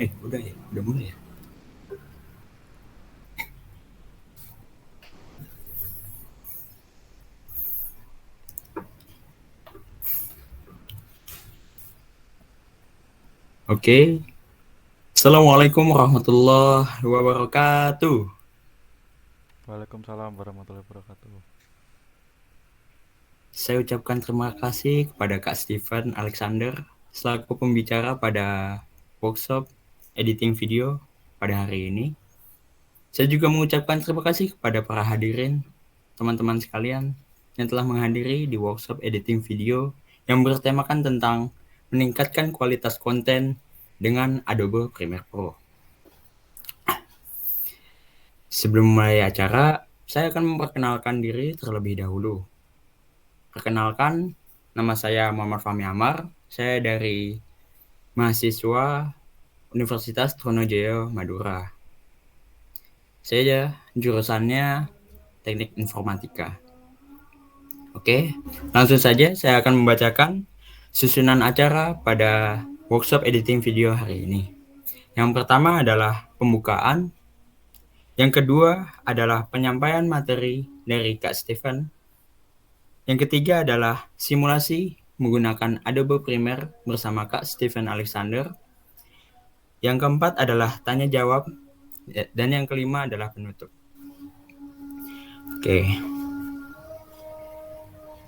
Udah ya? Udah mulai ya? Oke. Assalamualaikum warahmatullahi wabarakatuh. Waalaikumsalam warahmatullahi wabarakatuh. Saya ucapkan terima kasih kepada Kak Steven Alexander selaku pembicara pada workshop editing video pada hari ini. Saya juga mengucapkan terima kasih kepada para hadirin, teman-teman sekalian yang telah menghadiri di workshop editing video yang bertemakan tentang meningkatkan kualitas konten dengan Adobe Premiere Pro. Sebelum mulai acara, saya akan memperkenalkan diri terlebih dahulu. Perkenalkan, nama saya Muhammad Fahmi Amar. Saya dari mahasiswa Universitas Trunojoyo Madura. Saya jurusannya Teknik Informatika. Oke, langsung saja saya akan membacakan susunan acara pada workshop editing video hari ini. Yang pertama adalah pembukaan. Yang kedua adalah penyampaian materi dari Kak Steven. Yang ketiga adalah simulasi menggunakan Adobe Premiere bersama Kak Steven Alexander. Yang keempat adalah tanya jawab. Dan yang kelima adalah penutup. Oke.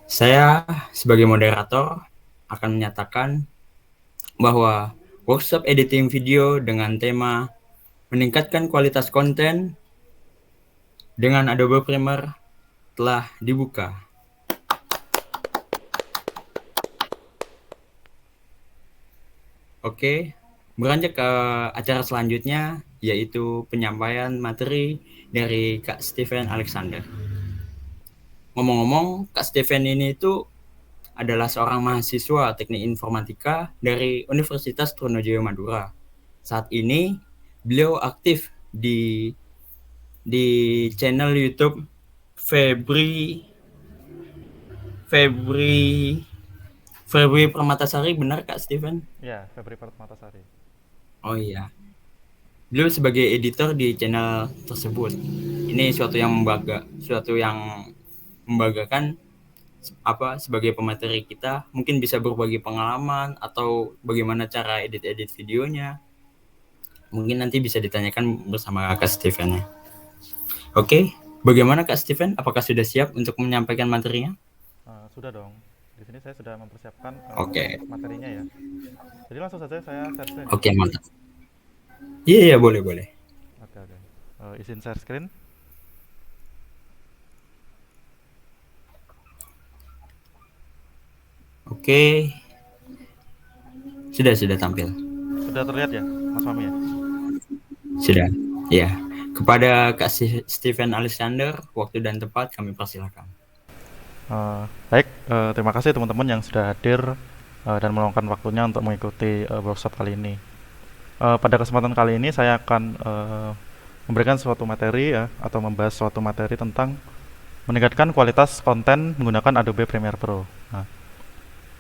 Saya sebagai moderator akan menyatakan bahwa workshop editing video dengan tema meningkatkan kualitas konten dengan Adobe Premiere telah dibuka. Oke, beranjak ke acara selanjutnya, yaitu penyampaian materi dari Kak Steven Alexander. Ngomong-ngomong, Kak Steven ini itu adalah seorang mahasiswa teknik informatika dari Universitas Trunojoyo Madura. Saat ini, beliau aktif di channel YouTube Febri Febri Febri Permatasari, benar Kak Steven? Ya, Febri Permatasari. Oh iya. Beliau sebagai editor di channel tersebut. Ini suatu yang membanggakan sebagai pemateri kita mungkin bisa berbagi pengalaman atau bagaimana cara edit videonya. Mungkin nanti bisa ditanyakan bersama Kak Steven ya. Oke, bagaimana Kak Steven? Apakah sudah siap untuk menyampaikan materinya? Sudah dong. Di sini saya sudah mempersiapkan Oke, materinya ya. Jadi langsung saja saya share screen ya. oke mantap. Iya, boleh boleh. Oke oke. Izin share screen. Oke, sudah tampil. Sudah terlihat ya, Mas Fahmi ya. Sudah. Ya. Kepada Kak Steven Alexander, waktu dan tempat kami persilakan. Baik, terima kasih teman-teman yang sudah hadir dan meluangkan waktunya untuk mengikuti workshop kali ini. Pada kesempatan kali ini saya akan memberikan suatu materi ya, atau membahas suatu materi tentang meningkatkan kualitas konten menggunakan Adobe Premiere Pro. Nah,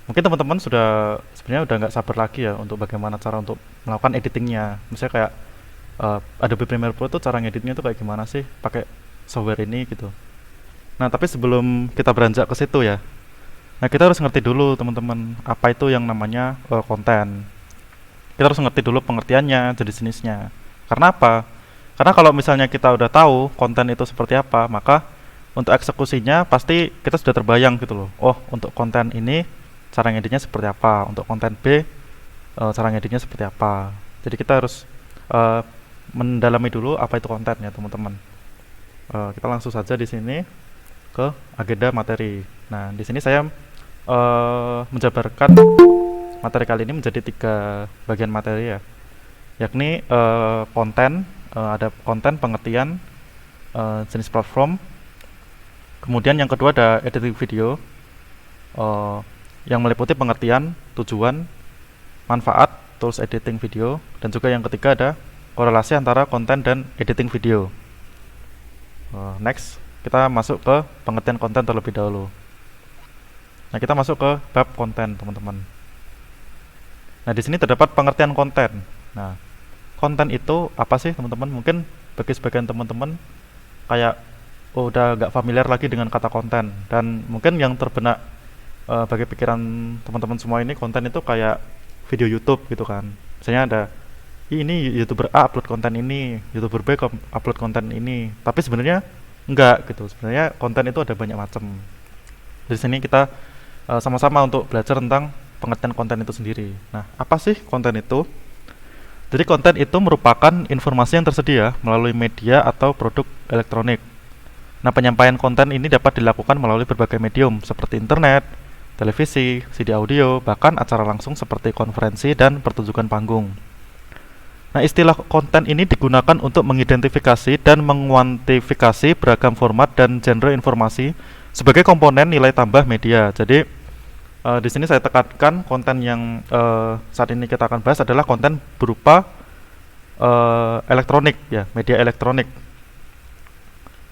mungkin teman-teman sebenarnya udah nggak sabar lagi ya untuk bagaimana cara untuk melakukan editingnya. Misalnya kayak Adobe Premiere Pro itu cara ngeditnya tuh kayak gimana sih pakai software ini gitu. Nah, tapi sebelum kita beranjak ke situ ya, nah kita harus ngerti dulu teman-teman apa itu yang namanya konten. Kita harus ngerti dulu pengertiannya, jenis-jenisnya. Karena apa? Karena kalau misalnya kita udah tahu konten itu seperti apa, maka untuk eksekusinya pasti kita sudah terbayang gitu loh. Oh, untuk konten ini cara ngeditnya seperti apa, untuk konten B cara ngeditnya seperti apa. Jadi kita harus uh, mendalami dulu apa itu konten ya teman-teman. Kita langsung saja di sini ke agenda materi. Nah, di sini saya menjabarkan materi kali ini menjadi 3 bagian materi ya, yakni konten, ada konten, pengertian, jenis platform. Kemudian yang kedua ada editing video, yang meliputi pengertian, tujuan, manfaat, tools editing video, dan juga yang ketiga ada korelasi antara konten dan editing video. Next, kita masuk ke pengertian konten terlebih dahulu. Nah, kita masuk ke bab konten, teman-teman. Nah, di sini terdapat pengertian konten. Nah, konten itu apa sih teman-teman? Mungkin bagi sebagian teman-teman kayak udah nggak familiar lagi dengan kata konten, dan mungkin yang terbenak bagi pikiran teman-teman semua ini konten itu kayak video YouTube gitu kan. Misalnya ada, ini youtuber A upload konten ini, youtuber B upload konten ini, tapi sebenarnya enggak gitu. Sebenarnya konten itu ada banyak macam. Di sini kita sama-sama untuk belajar tentang pengertian konten itu sendiri. Nah, apa sih konten itu? Jadi konten itu merupakan informasi yang tersedia melalui media atau produk elektronik. Nah, penyampaian konten ini dapat dilakukan melalui berbagai medium seperti internet, televisi, CD audio, bahkan acara langsung seperti konferensi dan pertunjukan panggung. Nah, istilah konten ini digunakan untuk mengidentifikasi dan menguantifikasi beragam format dan genre informasi sebagai komponen nilai tambah media. Jadi di sini saya tekankan konten yang saat ini kita akan bahas adalah konten berupa elektronik ya, media elektronik.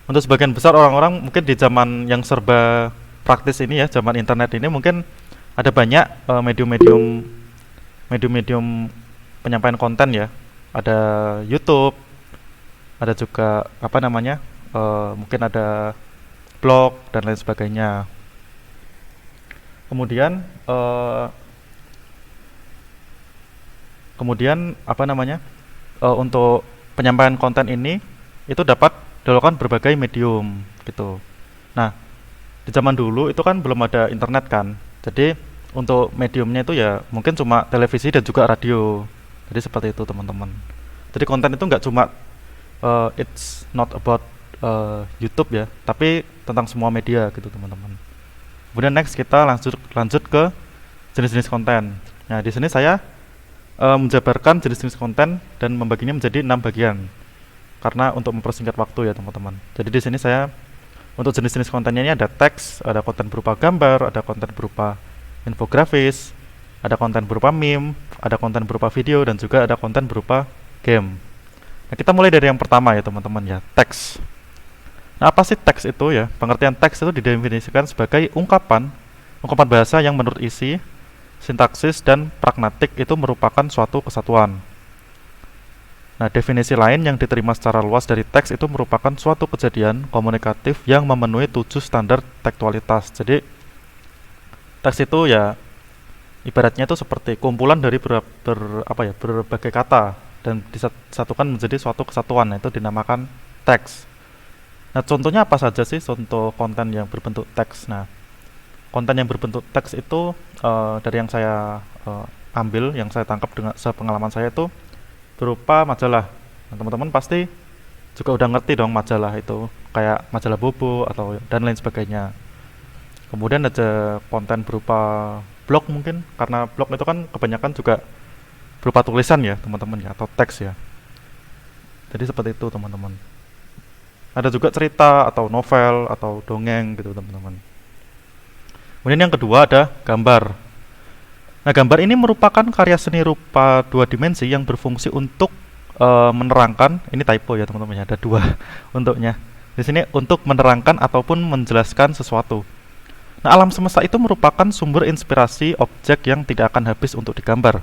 Untuk sebagian besar orang-orang mungkin di zaman yang serba praktis ini ya, zaman internet ini, mungkin ada banyak medium-medium penyampaian konten ya. Ada YouTube, ada juga apa namanya, mungkin ada blog dan lain sebagainya. Kemudian apa namanya, untuk penyampaian konten ini itu dapat dilakukan berbagai medium gitu. Nah, di zaman dulu itu kan belum ada internet kan, jadi untuk mediumnya itu ya mungkin cuma televisi dan juga radio. Jadi seperti itu teman-teman. Jadi konten itu nggak cuma it's not about YouTube ya, tapi tentang semua media gitu teman-teman. Kemudian next kita lanjut ke jenis-jenis konten. Nah, di sini saya menjabarkan jenis-jenis konten dan membaginya menjadi 6 bagian. Karena untuk mempersingkat waktu ya teman-teman. Jadi di sini saya untuk jenis-jenis kontennya ini ada teks, ada konten berupa gambar, ada konten berupa infografis, ada konten berupa meme, ada konten berupa video, dan juga ada konten berupa game. Nah, kita mulai dari yang pertama ya teman-teman ya, teks. Nah, apa sih teks itu ya? Pengertian teks itu didefinisikan sebagai ungkapan bahasa yang menurut isi, sintaksis, dan pragmatik itu merupakan suatu kesatuan. Nah, definisi lain yang diterima secara luas dari teks itu merupakan suatu kejadian komunikatif yang memenuhi 7 standar tekstualitas. Jadi, teks itu ya ibaratnya itu seperti kumpulan dari berbagai kata dan disatukan menjadi suatu kesatuan, itu dinamakan teks. Nah, contohnya apa saja sih contoh konten yang berbentuk teks? Nah, konten yang berbentuk teks itu dari yang saya ambil, yang saya tangkap dengan sepengalaman saya itu berupa majalah. Nah, teman-teman pasti juga udah ngerti dong majalah itu, kayak majalah Bobo atau dan lain sebagainya. Kemudian ada konten berupa blog mungkin, karena blog itu kan kebanyakan juga berupa tulisan ya teman-teman ya, atau teks ya. Jadi seperti itu teman-teman. Ada juga cerita atau novel atau dongeng gitu teman-teman. Kemudian yang kedua ada gambar. Nah, gambar ini merupakan karya seni rupa 2 dimensi yang berfungsi untuk menerangkan, ini typo ya teman-teman ya, ada 2 untuknya. Di sini untuk menerangkan ataupun menjelaskan sesuatu. Nah, alam semesta itu merupakan sumber inspirasi objek yang tidak akan habis untuk digambar.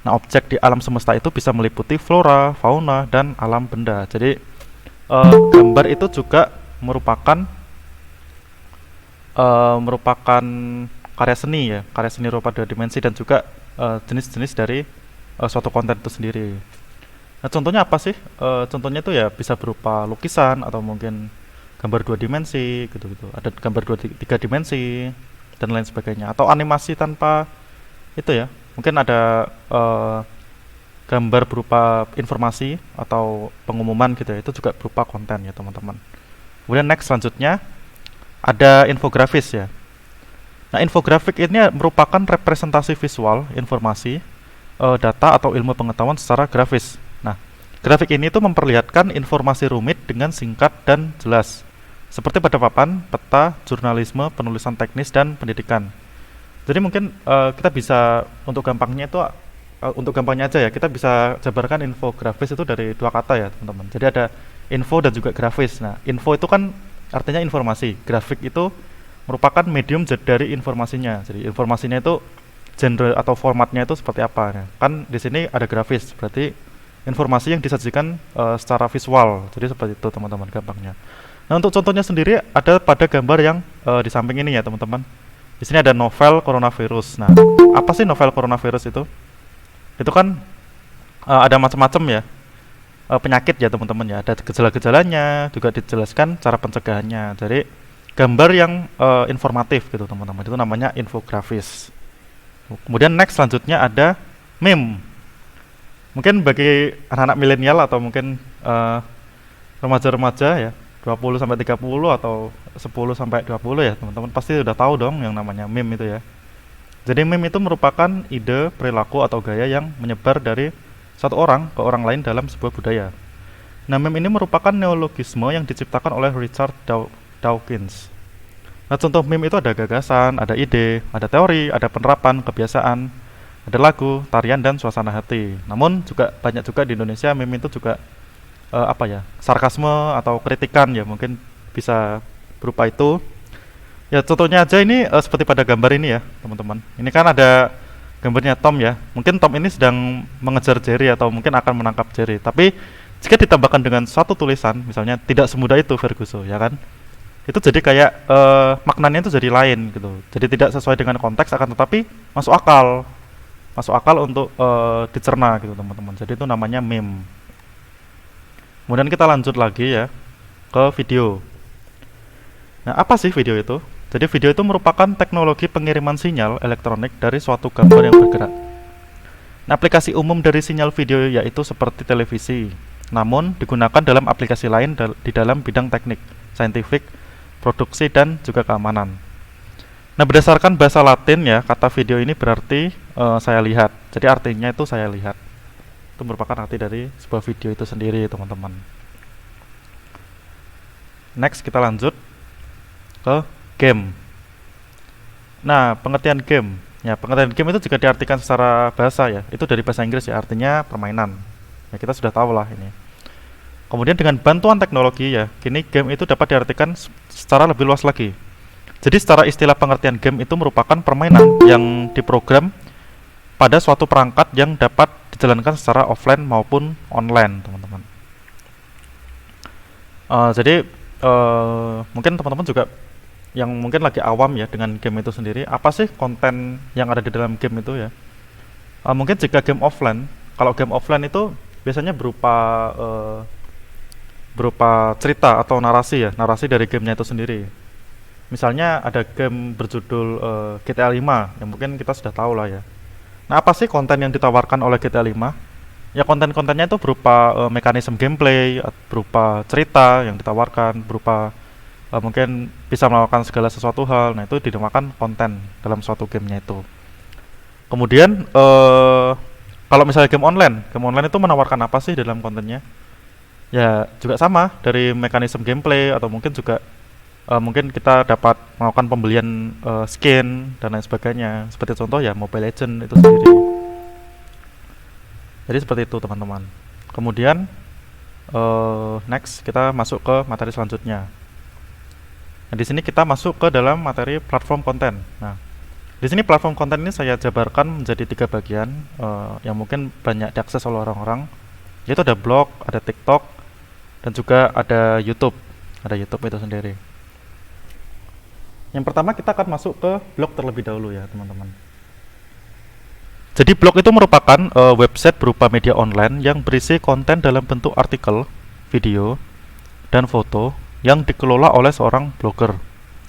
Nah, objek di alam semesta itu bisa meliputi flora, fauna, dan alam benda. Jadi gambar itu juga merupakan karya seni ya, karya seni rupa 2 dimensi, dan juga jenis-jenis dari suatu konten itu sendiri. Nah, contohnya apa sih? Contohnya itu ya bisa berupa lukisan atau mungkin gambar 2 dimensi gitu-gitu. Ada gambar 3 dimensi dan lain sebagainya, atau animasi tanpa itu ya. Mungkin ada gambar berupa informasi atau pengumuman gitu ya, itu juga berupa konten ya teman-teman. Kemudian next selanjutnya ada infografis ya. Nah, infografik ini merupakan representasi visual informasi, data atau ilmu pengetahuan secara grafis. Nah, grafik ini tuh memperlihatkan informasi rumit dengan singkat dan jelas, seperti pada papan, peta, jurnalisme, penulisan teknis, dan pendidikan. Jadi mungkin kita bisa untuk gampangnya aja ya, kita bisa jabarkan infografis itu dari 2 kata ya teman-teman. Jadi ada info dan juga grafis. Nah, info itu kan artinya informasi, grafik itu merupakan medium dari informasinya. Jadi informasinya itu genre atau formatnya itu seperti apa. Nah, kan di sini ada grafis, berarti informasi yang disajikan secara visual. Jadi seperti itu teman-teman gampangnya. Nah, untuk contohnya sendiri ada pada gambar yang di samping ini ya teman-teman. Di sini ada novel coronavirus. Nah, apa sih novel coronavirus itu? Itu kan ada macam-macam ya penyakit ya teman-teman ya. Ada gejala-gejalanya, juga dijelaskan cara pencegahannya. Jadi gambar yang informatif gitu teman-teman. Itu namanya infografis. Kemudian next selanjutnya ada meme. Mungkin bagi anak-anak milenial atau mungkin remaja-remaja ya 20 sampai 30 atau 10 sampai 20 ya teman-teman pasti udah tahu dong yang namanya meme itu ya. Jadi meme itu merupakan ide, perilaku atau gaya yang menyebar dari satu orang ke orang lain dalam sebuah budaya. Nah, meme ini merupakan neologisme yang diciptakan oleh Richard Dawkins. Nah, contoh meme itu ada gagasan, ada ide, ada teori, ada penerapan, kebiasaan, ada lagu, tarian, dan suasana hati. Namun juga banyak juga di Indonesia meme itu juga apa ya, sarkasme atau kritikan ya, mungkin bisa berupa itu. Ya contohnya aja ini seperti pada gambar ini ya teman-teman. Ini kan ada gambarnya Tom ya. Mungkin Tom ini sedang mengejar Jerry atau mungkin akan menangkap Jerry. Tapi jika ditambahkan dengan satu tulisan, misalnya tidak semudah itu Ferguson, ya kan? Itu jadi kayak maknanya itu jadi lain gitu. Jadi tidak sesuai dengan konteks, akan tetapi masuk akal untuk dicerna gitu teman-teman. Jadi itu namanya meme. Kemudian kita lanjut lagi ya ke video. Nah, apa sih video itu? Jadi video itu merupakan teknologi pengiriman sinyal elektronik dari suatu gambar yang bergerak. Nah, aplikasi umum dari sinyal video yaitu seperti televisi, namun digunakan dalam aplikasi lain di dalam bidang teknik, saintifik, produksi, dan juga keamanan. Nah, berdasarkan bahasa Latin ya, kata video ini berarti saya lihat. Jadi artinya itu saya lihat. Itu merupakan arti dari sebuah video itu sendiri, teman-teman. Next, kita lanjut ke game. Nah, pengertian game. Ya, pengertian game itu juga diartikan secara bahasa ya. Itu dari bahasa Inggris ya, artinya permainan. Ya, kita sudah tahu lah ini. Kemudian dengan bantuan teknologi ya, kini game itu dapat diartikan secara lebih luas lagi. Jadi secara istilah pengertian game itu merupakan permainan yang diprogram pada suatu perangkat yang dapat dijalankan secara offline maupun online, teman-teman. Jadi mungkin teman-teman juga yang mungkin lagi awam ya dengan game itu sendiri, apa sih konten yang ada di dalam game itu ya? Mungkin jika game offline, kalau game offline itu biasanya berupa cerita atau narasi ya, narasi dari gamenya itu sendiri. Misalnya ada game berjudul GTA 5 yang mungkin kita sudah tahu lah ya. Nah, apa sih konten yang ditawarkan oleh GTA 5? Ya, konten-kontennya itu berupa mekanisme gameplay, berupa cerita yang ditawarkan, berupa mungkin bisa melakukan segala sesuatu hal. Nah, itu dinamakan konten dalam suatu gamenya itu. Kemudian kalau misalnya game online itu menawarkan apa sih dalam kontennya? Ya, juga sama dari mekanisme gameplay atau mungkin juga mungkin kita dapat melakukan pembelian skin dan lain sebagainya. Seperti contoh ya Mobile Legends itu sendiri. Jadi seperti itu teman-teman. Kemudian next kita masuk ke materi selanjutnya. Nah, di sini kita masuk ke dalam materi platform konten. Nah, di sini platform konten ini saya jabarkan menjadi 3 bagian yang mungkin banyak diakses oleh orang-orang. Yaitu ada blog, ada TikTok, dan juga ada YouTube. Ada YouTube itu sendiri. Yang pertama kita akan masuk ke blog terlebih dahulu ya teman-teman. Jadi blog itu merupakan website berupa media online yang berisi konten dalam bentuk artikel, video, dan foto yang dikelola oleh seorang blogger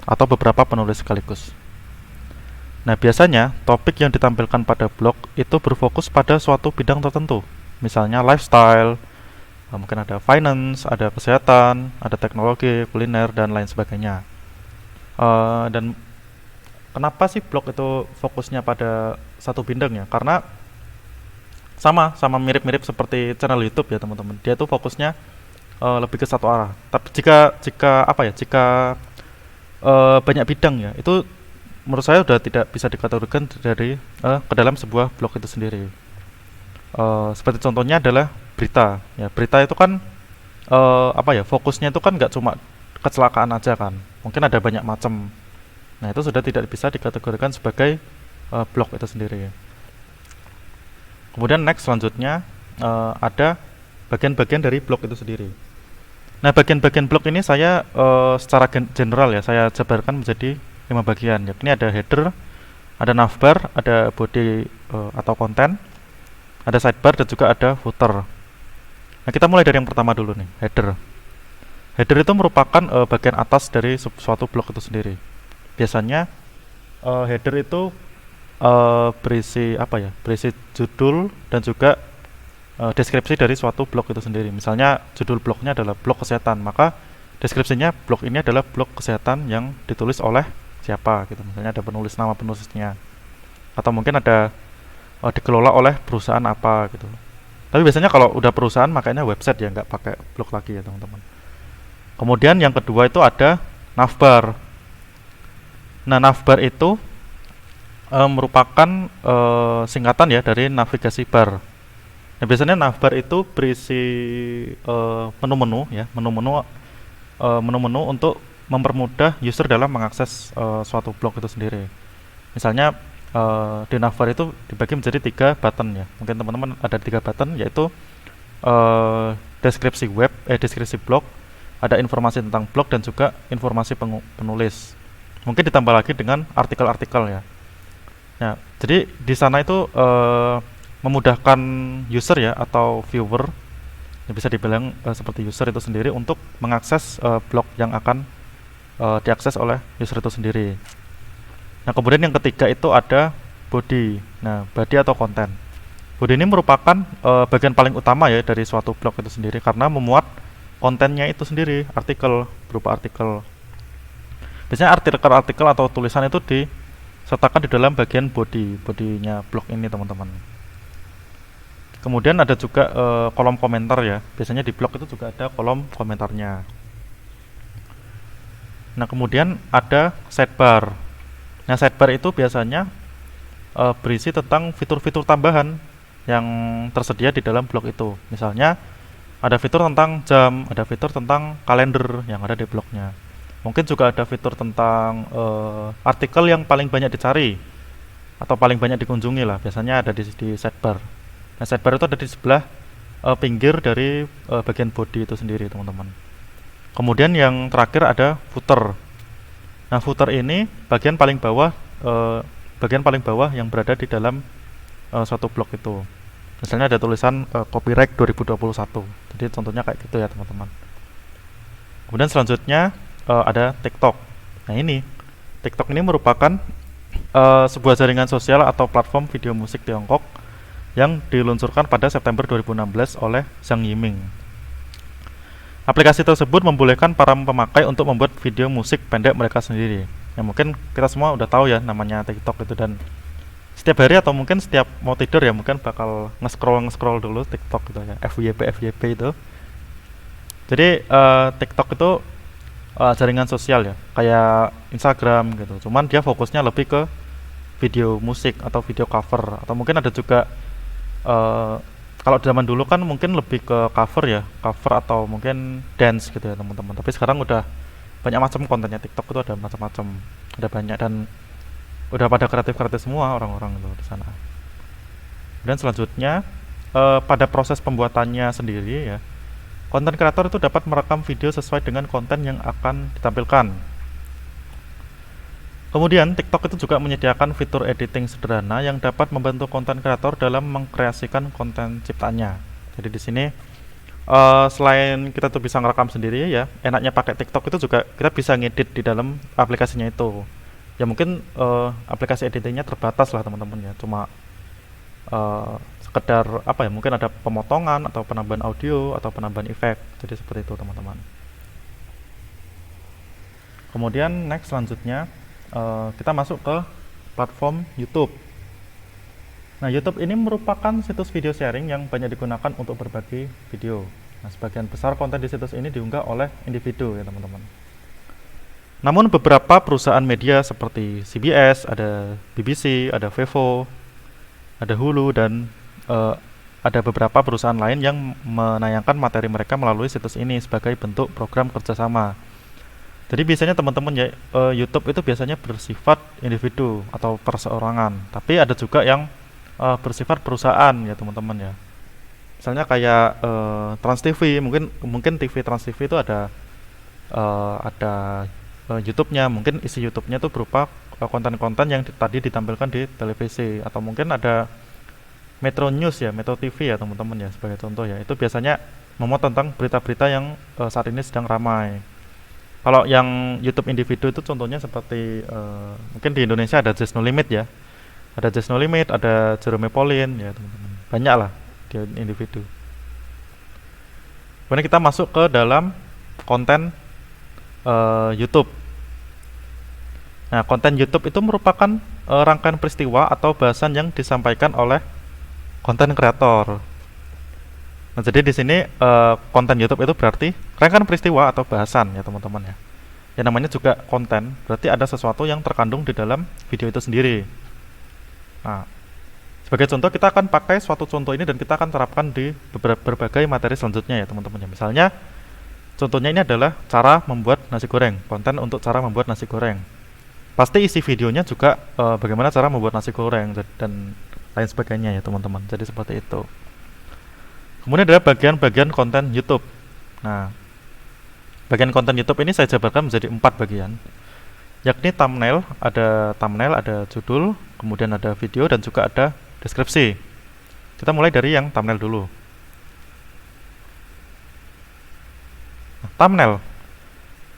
atau beberapa penulis sekaligus. Nah, biasanya topik yang ditampilkan pada blog itu berfokus pada suatu bidang tertentu. Misalnya lifestyle, mungkin ada finance, ada kesehatan, ada teknologi, kuliner, dan lain sebagainya. Dan kenapa sih blog itu fokusnya pada satu bidang ya? Karena sama mirip-mirip seperti channel YouTube ya teman-teman. Dia tuh fokusnya lebih ke satu arah. Tapi jika banyak bidang ya, itu menurut saya udah tidak bisa dikategorikan dari ke dalam sebuah blog itu sendiri. Seperti contohnya adalah berita. Ya, berita itu kan fokusnya itu kan nggak cuma kecelakaan aja kan. Mungkin ada banyak macam. Nah, itu sudah tidak bisa dikategorikan sebagai blog itu sendiri. Kemudian next selanjutnya ada bagian-bagian dari blog itu sendiri. Nah, bagian-bagian blog ini saya secara general ya, saya jabarkan menjadi 5 bagian. Yakni ada header, ada navbar, ada body atau konten, ada sidebar dan juga ada footer. Nah, kita mulai dari yang pertama dulu nih, header. Header itu merupakan bagian atas dari suatu blog itu sendiri. Biasanya header itu berisi apa ya? Berisi judul dan juga deskripsi dari suatu blog itu sendiri. Misalnya judul blognya adalah blog kesehatan, maka deskripsinya blog ini adalah blog kesehatan yang ditulis oleh siapa gitu. Misalnya ada penulis, nama penulisnya, atau mungkin ada dikelola oleh perusahaan apa gitu. Tapi biasanya kalau udah perusahaan makanya website ya, nggak pakai blog lagi ya teman-teman. Kemudian yang kedua itu ada navbar. Nah, navbar itu merupakan singkatan ya dari navigasi bar. Nah, biasanya navbar itu berisi menu-menu ya, menu-menu untuk mempermudah user dalam mengakses suatu blog itu sendiri. Misalnya di navbar itu dibagi menjadi 3 button ya. Mungkin teman-teman ada 3 button, yaitu deskripsi web, deskripsi blog, ada informasi tentang blog dan juga informasi penulis. Mungkin ditambah lagi dengan artikel-artikel ya. Nah, jadi di sana itu memudahkan user ya atau viewer, ya bisa dibilang seperti user itu sendiri untuk mengakses blog yang akan diakses oleh user itu sendiri. Nah, kemudian yang ketiga itu ada body. Nah, body atau konten. Body ini merupakan bagian paling utama ya dari suatu blog itu sendiri karena memuat kontennya itu sendiri, artikel, berupa artikel. Biasanya artikel-artikel atau tulisan itu disertakan di dalam bagian bodinya blog ini teman-teman. Kemudian ada juga kolom komentar ya. Biasanya di blog itu juga ada kolom komentarnya. Nah, kemudian ada sidebar. Nah, sidebar itu biasanya berisi tentang fitur-fitur tambahan yang tersedia di dalam blog itu. Misalnya ada fitur tentang jam, ada fitur tentang kalender yang ada di blognya. Mungkin juga ada fitur tentang artikel yang paling banyak dicari atau paling banyak dikunjungi lah. Biasanya ada di sidebar. Nah, sidebar itu ada di sebelah pinggir dari bagian body itu sendiri, teman-teman. Kemudian yang terakhir ada footer. Nah, footer ini bagian paling bawah yang berada di dalam suatu blog itu. Misalnya ada tulisan copyright 2021. Jadi contohnya kayak gitu ya, teman-teman. Kemudian selanjutnya ada TikTok. Nah, ini TikTok ini merupakan sebuah jaringan sosial atau platform video musik Tiongkok yang diluncurkan pada September 2016 oleh Zhang Yiming. Aplikasi tersebut membolehkan para pemakai untuk membuat video musik pendek mereka sendiri. Ya, mungkin kita semua udah tahu ya namanya TikTok itu, dan setiap hari atau mungkin setiap mau tidur ya mungkin bakal nge-scroll dulu TikTok gitu ya, FYP itu. Jadi TikTok itu jaringan sosial ya, kayak Instagram gitu. Cuman dia fokusnya lebih ke video musik atau video cover, atau mungkin ada juga kalau zaman dulu kan mungkin lebih ke cover atau mungkin dance gitu ya teman-teman. Tapi sekarang udah banyak macam kontennya TikTok itu, ada macam-macam, ada banyak, dan udah pada kreatif semua orang-orang itu di sana. Dan selanjutnya pada proses pembuatannya sendiri ya, konten kreator itu dapat merekam video sesuai dengan konten yang akan ditampilkan. Kemudian TikTok itu juga menyediakan fitur editing sederhana yang dapat membantu konten kreator dalam mengkreasikan konten ciptaannya. Jadi di sini selain kita tuh bisa ngerekam sendiri ya, enaknya pakai TikTok itu juga kita bisa ngedit di dalam aplikasinya itu. Ya mungkin aplikasi editingnya terbatas lah teman-teman ya, cuma sekedar apa ya, mungkin ada pemotongan atau penambahan audio atau penambahan efek. Jadi seperti itu teman-teman. Kemudian next selanjutnya kita masuk ke platform YouTube. Nah, YouTube ini merupakan situs video sharing yang banyak digunakan untuk berbagi video. Nah, sebagian besar konten di situs ini diunggah oleh individu ya teman-teman. Namun beberapa perusahaan media seperti CBS, ada BBC, ada Vevo, ada Hulu, dan ada beberapa perusahaan lain yang menayangkan materi mereka melalui situs ini sebagai bentuk program kerjasama. Jadi biasanya teman-teman ya, YouTube itu biasanya bersifat individu atau perseorangan, tapi ada juga yang bersifat perusahaan ya teman-teman ya. Misalnya kayak Trans TV, mungkin mungkin TV Trans TV itu ada YouTube-nya, mungkin isi YouTube-nya itu berupa konten-konten yang tadi ditampilkan di televisi, atau mungkin ada Metro News ya, Metro TV ya teman-teman ya, sebagai contoh ya. Itu biasanya memuat tentang berita-berita yang saat ini sedang ramai. Kalau yang YouTube individu itu contohnya seperti mungkin di Indonesia ada Just No Limit ya. Ada Just No Limit, ada Jerome Pauline ya teman-teman. Banyak lah di individu. Kemudian kita masuk ke dalam konten YouTube. Nah, konten YouTube itu merupakan rangkaian peristiwa atau bahasan yang disampaikan oleh konten kreator. Nah, jadi di sini konten YouTube itu berarti rangkaian peristiwa atau bahasan ya teman-teman ya. Yang namanya juga konten, berarti ada sesuatu yang terkandung di dalam video itu sendiri. Nah, sebagai contoh kita akan pakai suatu contoh ini dan kita akan terapkan di berbagai materi selanjutnya ya teman-teman ya. Misalnya contohnya ini adalah cara membuat nasi goreng, konten untuk cara membuat nasi goreng. Pasti isi videonya juga bagaimana cara membuat nasi goreng dan lain sebagainya ya teman-teman. Jadi seperti itu. Kemudian ada bagian-bagian konten YouTube. Nah, bagian konten YouTube ini saya jabarkan menjadi 4 bagian, yakni thumbnail, ada judul, kemudian ada video dan juga ada deskripsi. Kita mulai dari yang thumbnail dulu. Nah,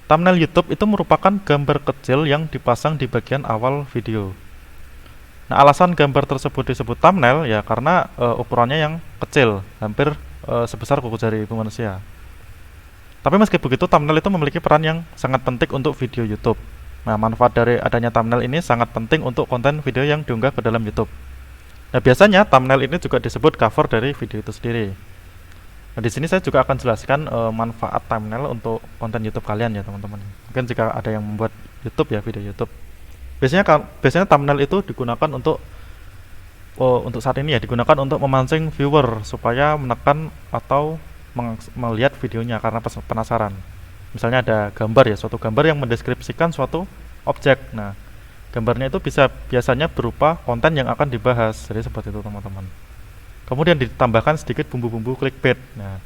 thumbnail YouTube itu merupakan gambar kecil yang dipasang di bagian awal video. Nah, alasan gambar tersebut disebut thumbnail ya karena ukurannya yang kecil, hampir sebesar kuku jari ibu manusia. Tapi meski begitu, thumbnail itu memiliki peran yang sangat penting untuk video YouTube. Nah, manfaat dari adanya thumbnail ini sangat penting untuk konten video yang diunggah ke dalam YouTube. Nah, biasanya thumbnail ini juga disebut cover dari video itu sendiri. Nah, di sini saya juga akan jelaskan manfaat thumbnail untuk konten YouTube kalian ya teman-teman. Mungkin jika ada yang membuat YouTube ya, video YouTube. Biasanya thumbnail itu digunakan untuk saat ini ya digunakan untuk memancing viewer supaya menekan atau melihat videonya karena penasaran. Misalnya ada gambar ya, suatu gambar yang mendeskripsikan suatu objek. Nah, gambarnya itu biasanya berupa konten yang akan dibahas. Jadi seperti itu teman-teman. Kemudian ditambahkan sedikit bumbu-bumbu clickbait. Nah,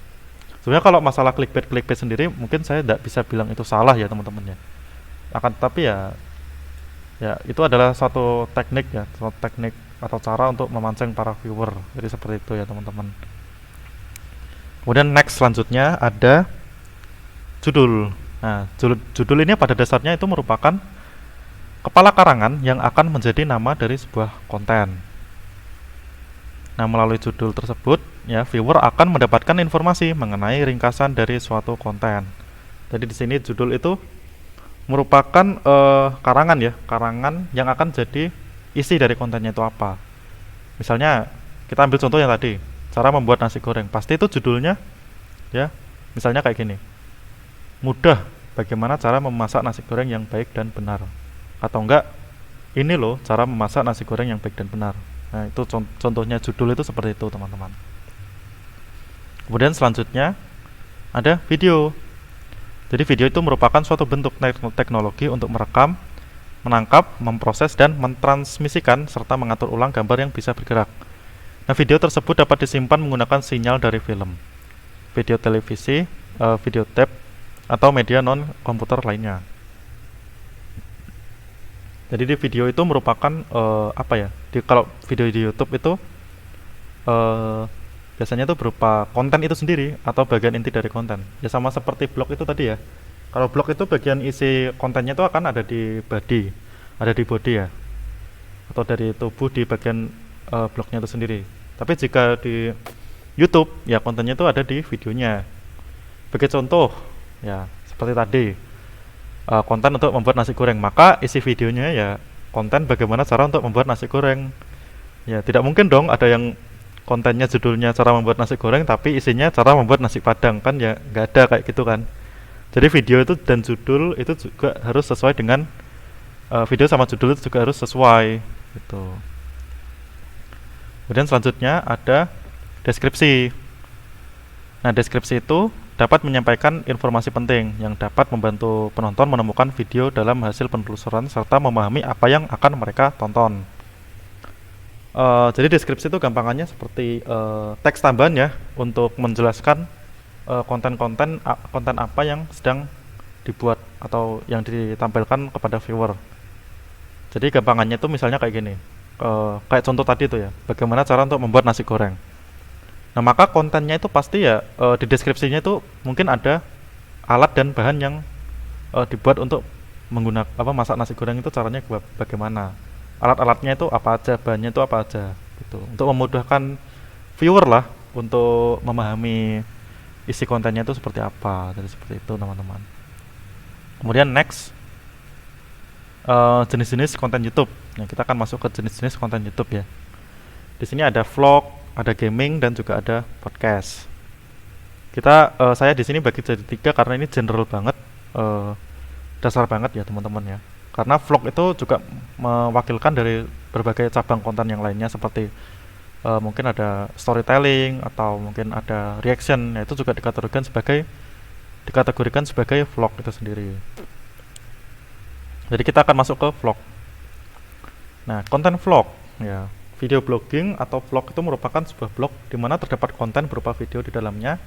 sebenarnya kalau masalah clickbait sendiri mungkin saya tidak bisa bilang itu salah ya teman-teman ya. Tapi itu adalah suatu teknik ya, suatu teknik atau cara untuk memancing para viewer. Jadi seperti itu ya teman-teman. Kemudian next selanjutnya ada judul. Nah, judul ini pada dasarnya itu merupakan kepala karangan yang akan menjadi nama dari sebuah konten. Nah, melalui judul tersebut, ya viewer akan mendapatkan informasi mengenai ringkasan dari suatu konten. Jadi di sini judul itu merupakan karangan ya, karangan yang akan jadi isi dari kontennya itu apa. Misalnya kita ambil contoh yang tadi, cara membuat nasi goreng. Pasti itu judulnya ya, misalnya kayak gini. Mudah bagaimana cara memasak nasi goreng yang baik dan benar. Atau enggak, ini loh cara memasak nasi goreng yang baik dan benar. Nah, itu contohnya judul itu seperti itu, teman-teman. Kemudian selanjutnya ada video. Jadi video itu merupakan suatu bentuk teknologi untuk merekam, menangkap, memproses, dan mentransmisikan serta mengatur ulang gambar yang bisa bergerak. Nah, video tersebut dapat disimpan menggunakan sinyal dari film, video televisi, video tape, atau media non-komputer lainnya. Jadi di video itu merupakan kalau video di YouTube itu biasanya itu berupa konten itu sendiri atau bagian inti dari konten. Ya sama seperti blog itu tadi ya. Kalau blog itu bagian isi kontennya itu akan ada di body ya, atau dari tubuh di bagian blognya itu sendiri. Tapi jika di YouTube ya kontennya itu ada di videonya. Sebagai contoh ya seperti tadi konten untuk membuat nasi goreng, maka isi videonya ya konten bagaimana cara untuk membuat nasi goreng. Ya tidak mungkin dong ada yang kontennya judulnya cara membuat nasi goreng tapi isinya cara membuat nasi padang, kan ya nggak ada kayak gitu kan. Jadi video itu dan judul itu juga harus sesuai dengan video sama judul itu juga harus sesuai gitu. Kemudian selanjutnya ada deskripsi. Nah, deskripsi itu dapat menyampaikan informasi penting yang dapat membantu penonton menemukan video dalam hasil penelusuran serta memahami apa yang akan mereka tonton. Jadi deskripsi itu gampangannya seperti teks tambahan ya untuk menjelaskan konten apa yang sedang dibuat atau yang ditampilkan kepada viewer. Jadi gampangannya itu misalnya kayak gini, kayak contoh tadi itu ya, bagaimana cara untuk membuat nasi goreng. Nah maka kontennya itu pasti ya di deskripsinya itu mungkin ada alat dan bahan yang dibuat untuk menggunakan apa masak nasi goreng itu caranya bagaimana, alat-alatnya itu apa aja, bahannya itu apa aja gitu, untuk memudahkan viewer lah untuk memahami isi kontennya itu seperti apa. Jadi seperti itu teman-teman. Kemudian next, jenis-jenis konten YouTube. Nah kita akan masuk ke jenis-jenis konten YouTube ya. Di sini ada vlog, ada gaming, dan juga ada podcast. Saya di sini bagi jadi 3 karena ini general banget, dasar banget ya teman-teman ya. Karena vlog itu juga mewakilkan dari berbagai cabang konten yang lainnya seperti mungkin ada storytelling atau mungkin ada reaction, ya itu juga dikategorikan sebagai vlog itu sendiri. Jadi kita akan masuk ke vlog. Nah, konten vlog ya, video blogging atau vlog itu merupakan sebuah blog di mana terdapat konten berupa video di dalamnya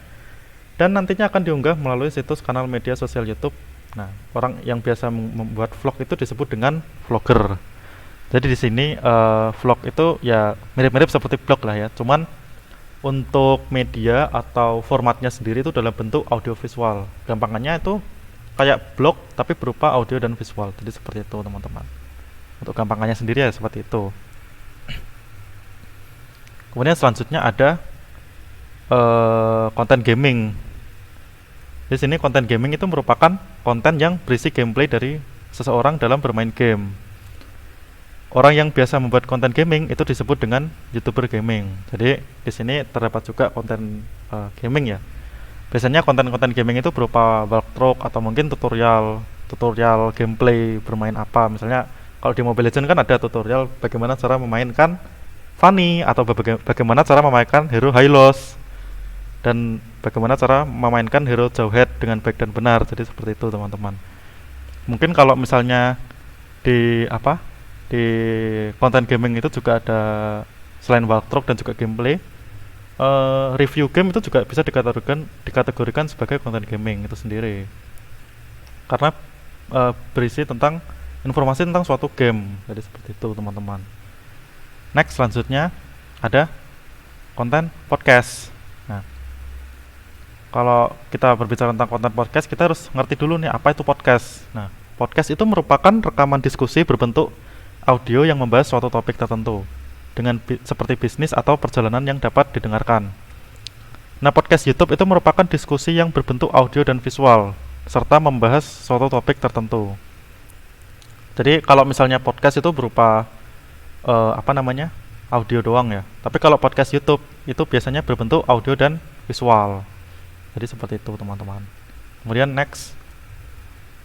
dan nantinya akan diunggah melalui situs kanal media sosial YouTube. Nah, orang yang biasa membuat vlog itu disebut dengan vlogger. Jadi di sini vlog itu ya mirip-mirip seperti blog lah ya, cuman untuk media atau formatnya sendiri itu dalam bentuk audio visual. Gampangannya itu kayak blog tapi berupa audio dan visual. Jadi seperti itu teman-teman. Untuk gampangannya sendiri ya seperti itu. Kemudian selanjutnya ada konten gaming. Di sini konten gaming itu merupakan konten yang berisi gameplay dari seseorang dalam bermain game. Orang yang biasa membuat konten gaming itu disebut dengan YouTuber gaming. Jadi di sini terdapat juga konten gaming ya. Biasanya konten-konten gaming itu berupa walkthrough atau mungkin tutorial gameplay bermain apa. Misalnya kalau di Mobile Legends kan ada tutorial bagaimana cara memainkan Fanny atau bagaimana cara memainkan hero Hylos dan bagaimana cara memainkan hero Jawhead dengan baik dan benar. Jadi seperti itu teman-teman. Mungkin kalau misalnya di konten gaming itu juga ada selain walkthrough dan juga gameplay, review game itu juga bisa dikategorikan sebagai konten gaming itu sendiri karena berisi tentang informasi tentang suatu game. Jadi seperti itu teman-teman. Next, selanjutnya ada konten podcast. Nah, kalau kita berbicara tentang konten podcast, kita harus ngerti dulu nih apa itu podcast. Nah, podcast itu merupakan rekaman diskusi berbentuk audio yang membahas suatu topik tertentu dengan seperti bisnis atau perjalanan yang dapat didengarkan. Nah, podcast YouTube itu merupakan diskusi yang berbentuk audio dan visual serta membahas suatu topik tertentu. Jadi kalau misalnya podcast itu berupa audio doang ya. Tapi kalau podcast YouTube itu biasanya berbentuk audio dan visual. Jadi seperti itu teman-teman. Kemudian next.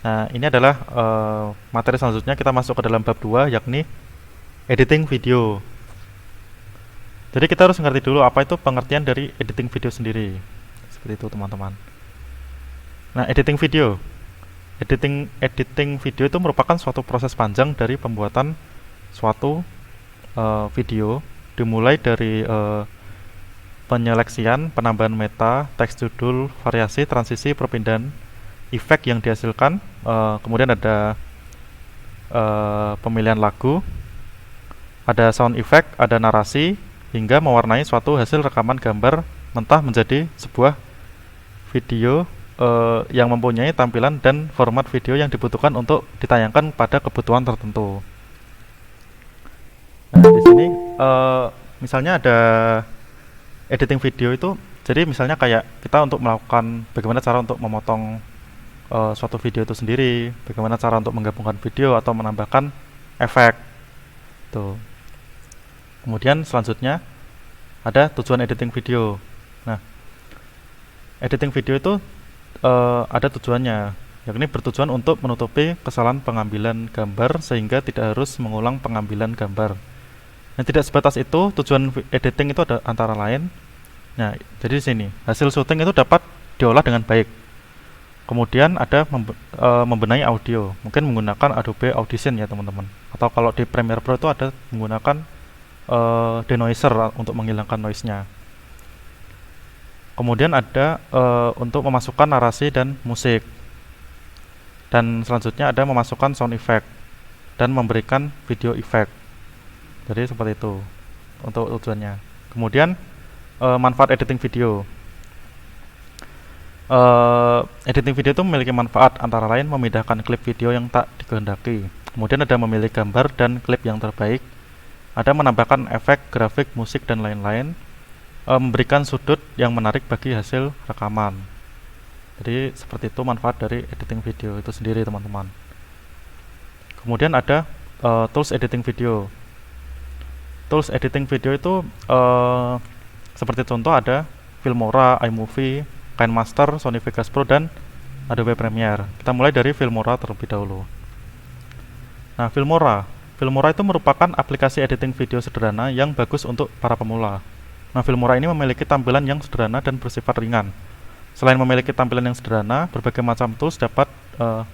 Nah, ini adalah materi selanjutnya, kita masuk ke dalam bab 2 yakni editing video. Jadi kita harus ngerti dulu apa itu pengertian dari editing video sendiri. Seperti itu teman-teman. Nah, editing video video itu merupakan suatu proses panjang dari pembuatan suatu video, dimulai dari penyeleksian, penambahan meta, teks judul, variasi, transisi, perpindahan, efek yang dihasilkan, kemudian ada pemilihan lagu, ada sound effect, ada narasi, hingga mewarnai suatu hasil rekaman gambar mentah menjadi sebuah video yang mempunyai tampilan dan format video yang dibutuhkan untuk ditayangkan pada kebutuhan tertentu. Nah, di sini misalnya ada editing video itu, jadi misalnya kayak kita untuk melakukan bagaimana cara untuk memotong suatu video itu sendiri, bagaimana cara untuk menggabungkan video atau menambahkan efek tuh. Kemudian selanjutnya ada tujuan editing video. Nah, editing video itu ada tujuannya, yakni bertujuan untuk menutupi kesalahan pengambilan gambar sehingga tidak harus mengulang pengambilan gambar. Nah, tidak sebatas itu, tujuan editing itu ada antara lain. Nah, jadi di sini hasil syuting itu dapat diolah dengan baik. Kemudian ada membenahi audio, mungkin menggunakan Adobe Audition ya teman-teman. Atau kalau di Premiere Pro itu ada menggunakan denoiser untuk menghilangkan noise-nya. Kemudian ada untuk memasukkan narasi dan musik. Dan selanjutnya ada memasukkan sound effect dan memberikan video effect. Jadi seperti itu untuk tujuannya. Kemudian manfaat editing video. Editing video itu memiliki manfaat antara lain memindahkan klip video yang tak dikehendaki. Kemudian ada memilih gambar dan klip yang terbaik. Ada menambahkan efek, grafik, musik, dan lain-lain. Memberikan sudut yang menarik bagi hasil rekaman. Jadi seperti itu manfaat dari editing video itu sendiri, teman-teman. Kemudian ada tools editing video. Tools editing video itu seperti contoh ada Filmora, iMovie, KineMaster, Sony Vegas Pro, dan Adobe Premiere. Kita mulai dari Filmora terlebih dahulu. Nah, Filmora itu merupakan aplikasi editing video sederhana yang bagus untuk para pemula. Nah, Filmora ini memiliki tampilan yang sederhana dan bersifat ringan. Selain memiliki tampilan yang sederhana, berbagai macam tools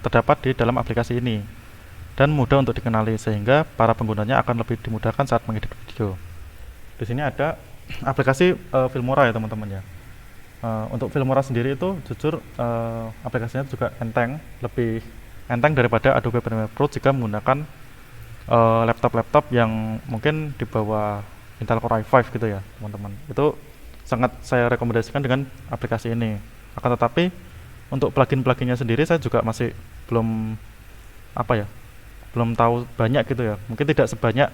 terdapat di dalam aplikasi ini dan mudah untuk dikenali sehingga para penggunanya akan lebih dimudahkan saat mengedit video. Di sini ada aplikasi Filmora ya, teman-teman ya. Untuk Filmora sendiri itu jujur aplikasinya juga lebih enteng daripada Adobe Premiere Pro jika menggunakan laptop-laptop yang mungkin di bawah Intel Core i5 gitu ya, teman-teman. Itu sangat saya rekomendasikan dengan aplikasi ini. Akan tetapi untuk plugin-pluginnya sendiri saya juga masih belum belum tahu banyak gitu ya. Mungkin tidak sebanyak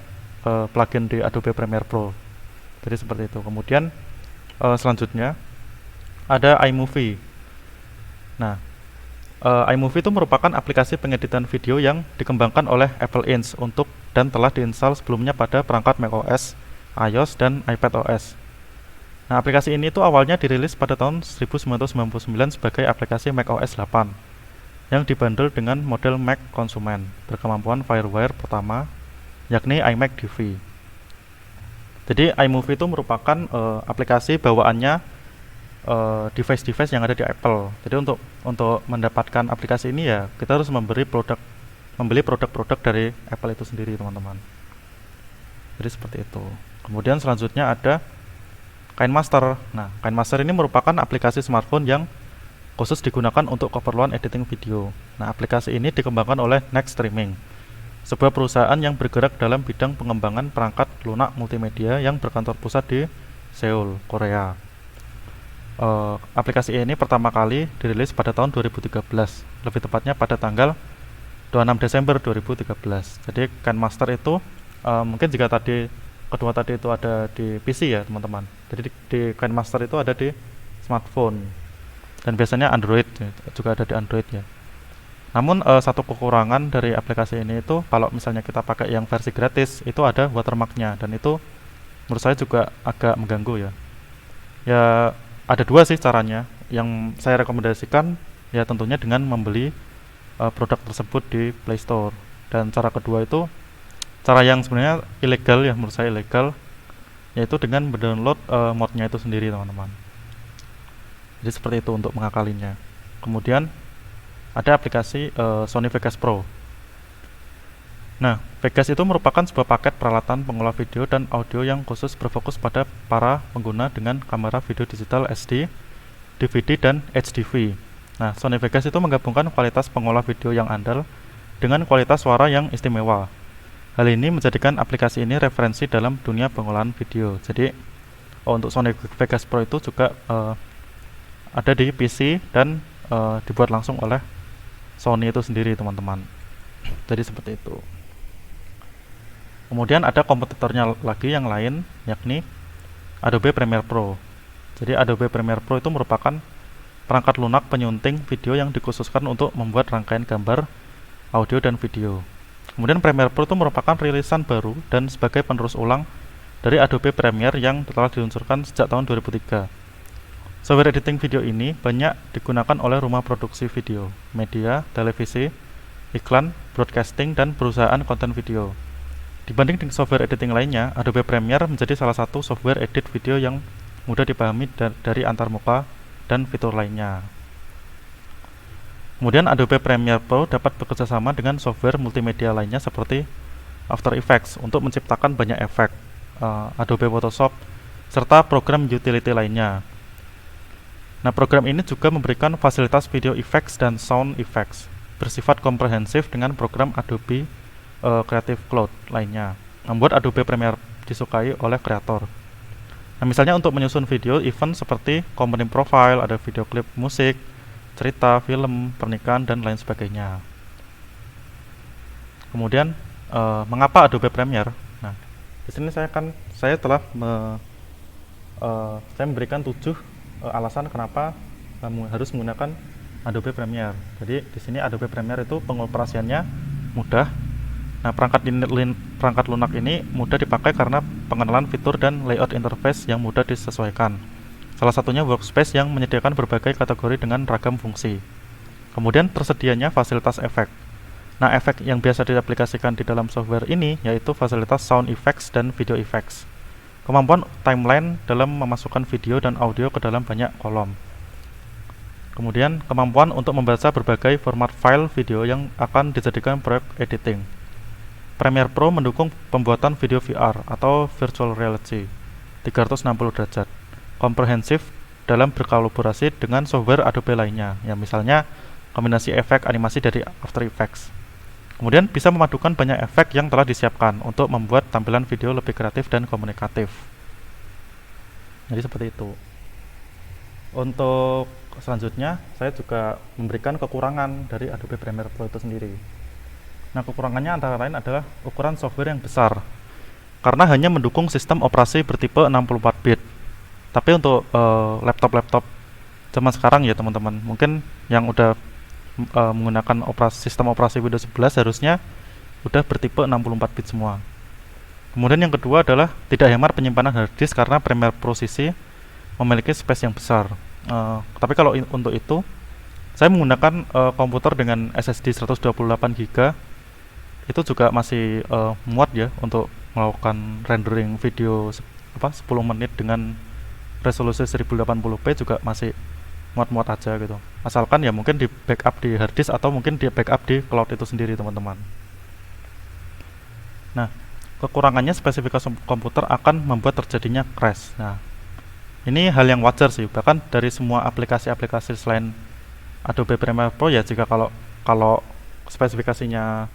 plugin di Adobe Premiere Pro. Jadi seperti itu. Kemudian selanjutnya ada iMovie. Nah, iMovie itu merupakan aplikasi pengeditan video yang dikembangkan oleh Apple Inc. dan telah diinstal sebelumnya pada perangkat macOS, iOS, dan iPadOS. Nah, aplikasi ini itu awalnya dirilis pada tahun 1999 sebagai aplikasi macOS 8 yang dibundle dengan model Mac konsumen berkemampuan FireWire pertama, yakni iMac DV. Jadi iMovie itu merupakan aplikasi bawaannya device-device yang ada di Apple. Jadi untuk mendapatkan aplikasi ini ya kita harus membeli produk-produk dari Apple itu sendiri, teman-teman. Jadi seperti itu. Kemudian selanjutnya ada KineMaster. Nah, KineMaster ini merupakan aplikasi smartphone yang khusus digunakan untuk keperluan editing video. Nah, aplikasi ini dikembangkan oleh Next Streaming, sebuah perusahaan yang bergerak dalam bidang pengembangan perangkat lunak multimedia yang berkantor pusat di Seoul, Korea. Aplikasi ini pertama kali dirilis pada tahun 2013, lebih tepatnya pada tanggal 26 Desember 2013. Jadi KineMaster itu mungkin jika kedua tadi itu ada di PC ya, teman-teman. Jadi di KineMaster itu ada di smartphone dan biasanya Android juga ada di Android ya. Namun satu kekurangan dari aplikasi ini itu kalau misalnya kita pakai yang versi gratis itu ada watermarknya dan itu menurut saya juga agak mengganggu ya. Ya ada dua sih caranya. Yang saya rekomendasikan ya tentunya dengan membeli produk tersebut di Play Store. Dan cara kedua itu cara yang sebenarnya ilegal ya, menurut saya ilegal, yaitu dengan mendownload modnya itu sendiri, teman-teman. Jadi seperti itu untuk mengakalinya. Kemudian ada aplikasi Sony Vegas Pro. Nah, Vegas itu merupakan sebuah paket peralatan pengolah video dan audio yang khusus berfokus pada para pengguna dengan kamera video digital SD, DVD, dan HDV. Nah, Sony Vegas itu menggabungkan kualitas pengolah video yang andal dengan kualitas suara yang istimewa. Hal ini menjadikan aplikasi ini referensi dalam dunia pengolahan video. Jadi untuk Sony Vegas Pro itu juga ada di PC dan dibuat langsung oleh Sony itu sendiri, teman-teman. Jadi seperti itu. Kemudian ada kompetitornya lagi yang lain, yakni Adobe Premiere Pro. Jadi Adobe Premiere Pro itu merupakan perangkat lunak penyunting video yang dikhususkan untuk membuat rangkaian gambar, audio, dan video. Kemudian Premiere Pro itu merupakan rilisan baru dan sebagai penerus ulang dari Adobe Premiere yang telah diluncurkan sejak tahun 2003. Software editing video ini banyak digunakan oleh rumah produksi video, media, televisi, iklan, broadcasting, dan perusahaan konten video. Dibanding dengan software editing lainnya, Adobe Premiere menjadi salah satu software edit video yang mudah dipahami dari antarmuka dan fitur lainnya. Kemudian Adobe Premiere Pro dapat bekerjasama dengan software multimedia lainnya seperti After Effects untuk menciptakan banyak efek. Adobe Photoshop, serta program utility lainnya. Nah, program ini juga memberikan fasilitas video effects dan sound effects bersifat komprehensif dengan program Adobe Creative Cloud lainnya, membuat Adobe Premiere disukai oleh kreator. Nah, misalnya untuk menyusun video event seperti company profile, ada video klip musik, cerita, film, pernikahan, dan lain sebagainya. Kemudian, mengapa Adobe Premiere? Nah, di sini saya telah saya memberikan 7 alasan kenapa kamu harus menggunakan Adobe Premiere. Jadi di sini Adobe Premiere itu pengoperasiannya mudah. Nah, perangkat lunak ini mudah dipakai karena pengenalan fitur dan layout interface yang mudah disesuaikan. Salah satunya workspace yang menyediakan berbagai kategori dengan ragam fungsi. Kemudian tersedianya fasilitas efek. Nah, efek yang biasa diaplikasikan di dalam software ini yaitu fasilitas sound effects dan video effects. Kemampuan timeline dalam memasukkan video dan audio ke dalam banyak kolom. Kemudian, kemampuan untuk membaca berbagai format file video yang akan dijadikan proyek editing. Premiere Pro mendukung pembuatan video VR atau virtual reality 360 derajat, komprehensif dalam berkolaborasi dengan software Adobe lainnya, ya misalnya kombinasi efek animasi dari After Effects. Kemudian bisa memadukan banyak efek yang telah disiapkan untuk membuat tampilan video lebih kreatif dan komunikatif. Jadi seperti itu. Untuk selanjutnya, saya juga memberikan kekurangan dari Adobe Premiere Pro itu sendiri. Nah, kekurangannya antara lain adalah ukuran software yang besar, karena hanya mendukung sistem operasi bertipe 64 bit. Tapi untuk laptop-laptop zaman sekarang ya teman-teman, mungkin yang udah menggunakan sistem operasi Windows 11 harusnya udah bertipe 64 bit semua. Kemudian yang kedua adalah tidak hemat penyimpanan harddisk karena Premiere Pro CC memiliki space yang besar. Tapi kalau untuk itu, saya menggunakan komputer dengan SSD 128 GB. Itu juga masih muat ya untuk melakukan rendering video 10 menit dengan resolusi 1080p juga masih muat-muat aja gitu. Asalkan ya mungkin di backup di harddisk atau mungkin di backup di cloud itu sendiri teman-teman. Nah, kekurangannya spesifikasi komputer akan membuat terjadinya crash. Nah, ini hal yang wajar sih, bahkan dari semua aplikasi-aplikasi selain Adobe Premiere Pro ya, jika kalau spesifikasinya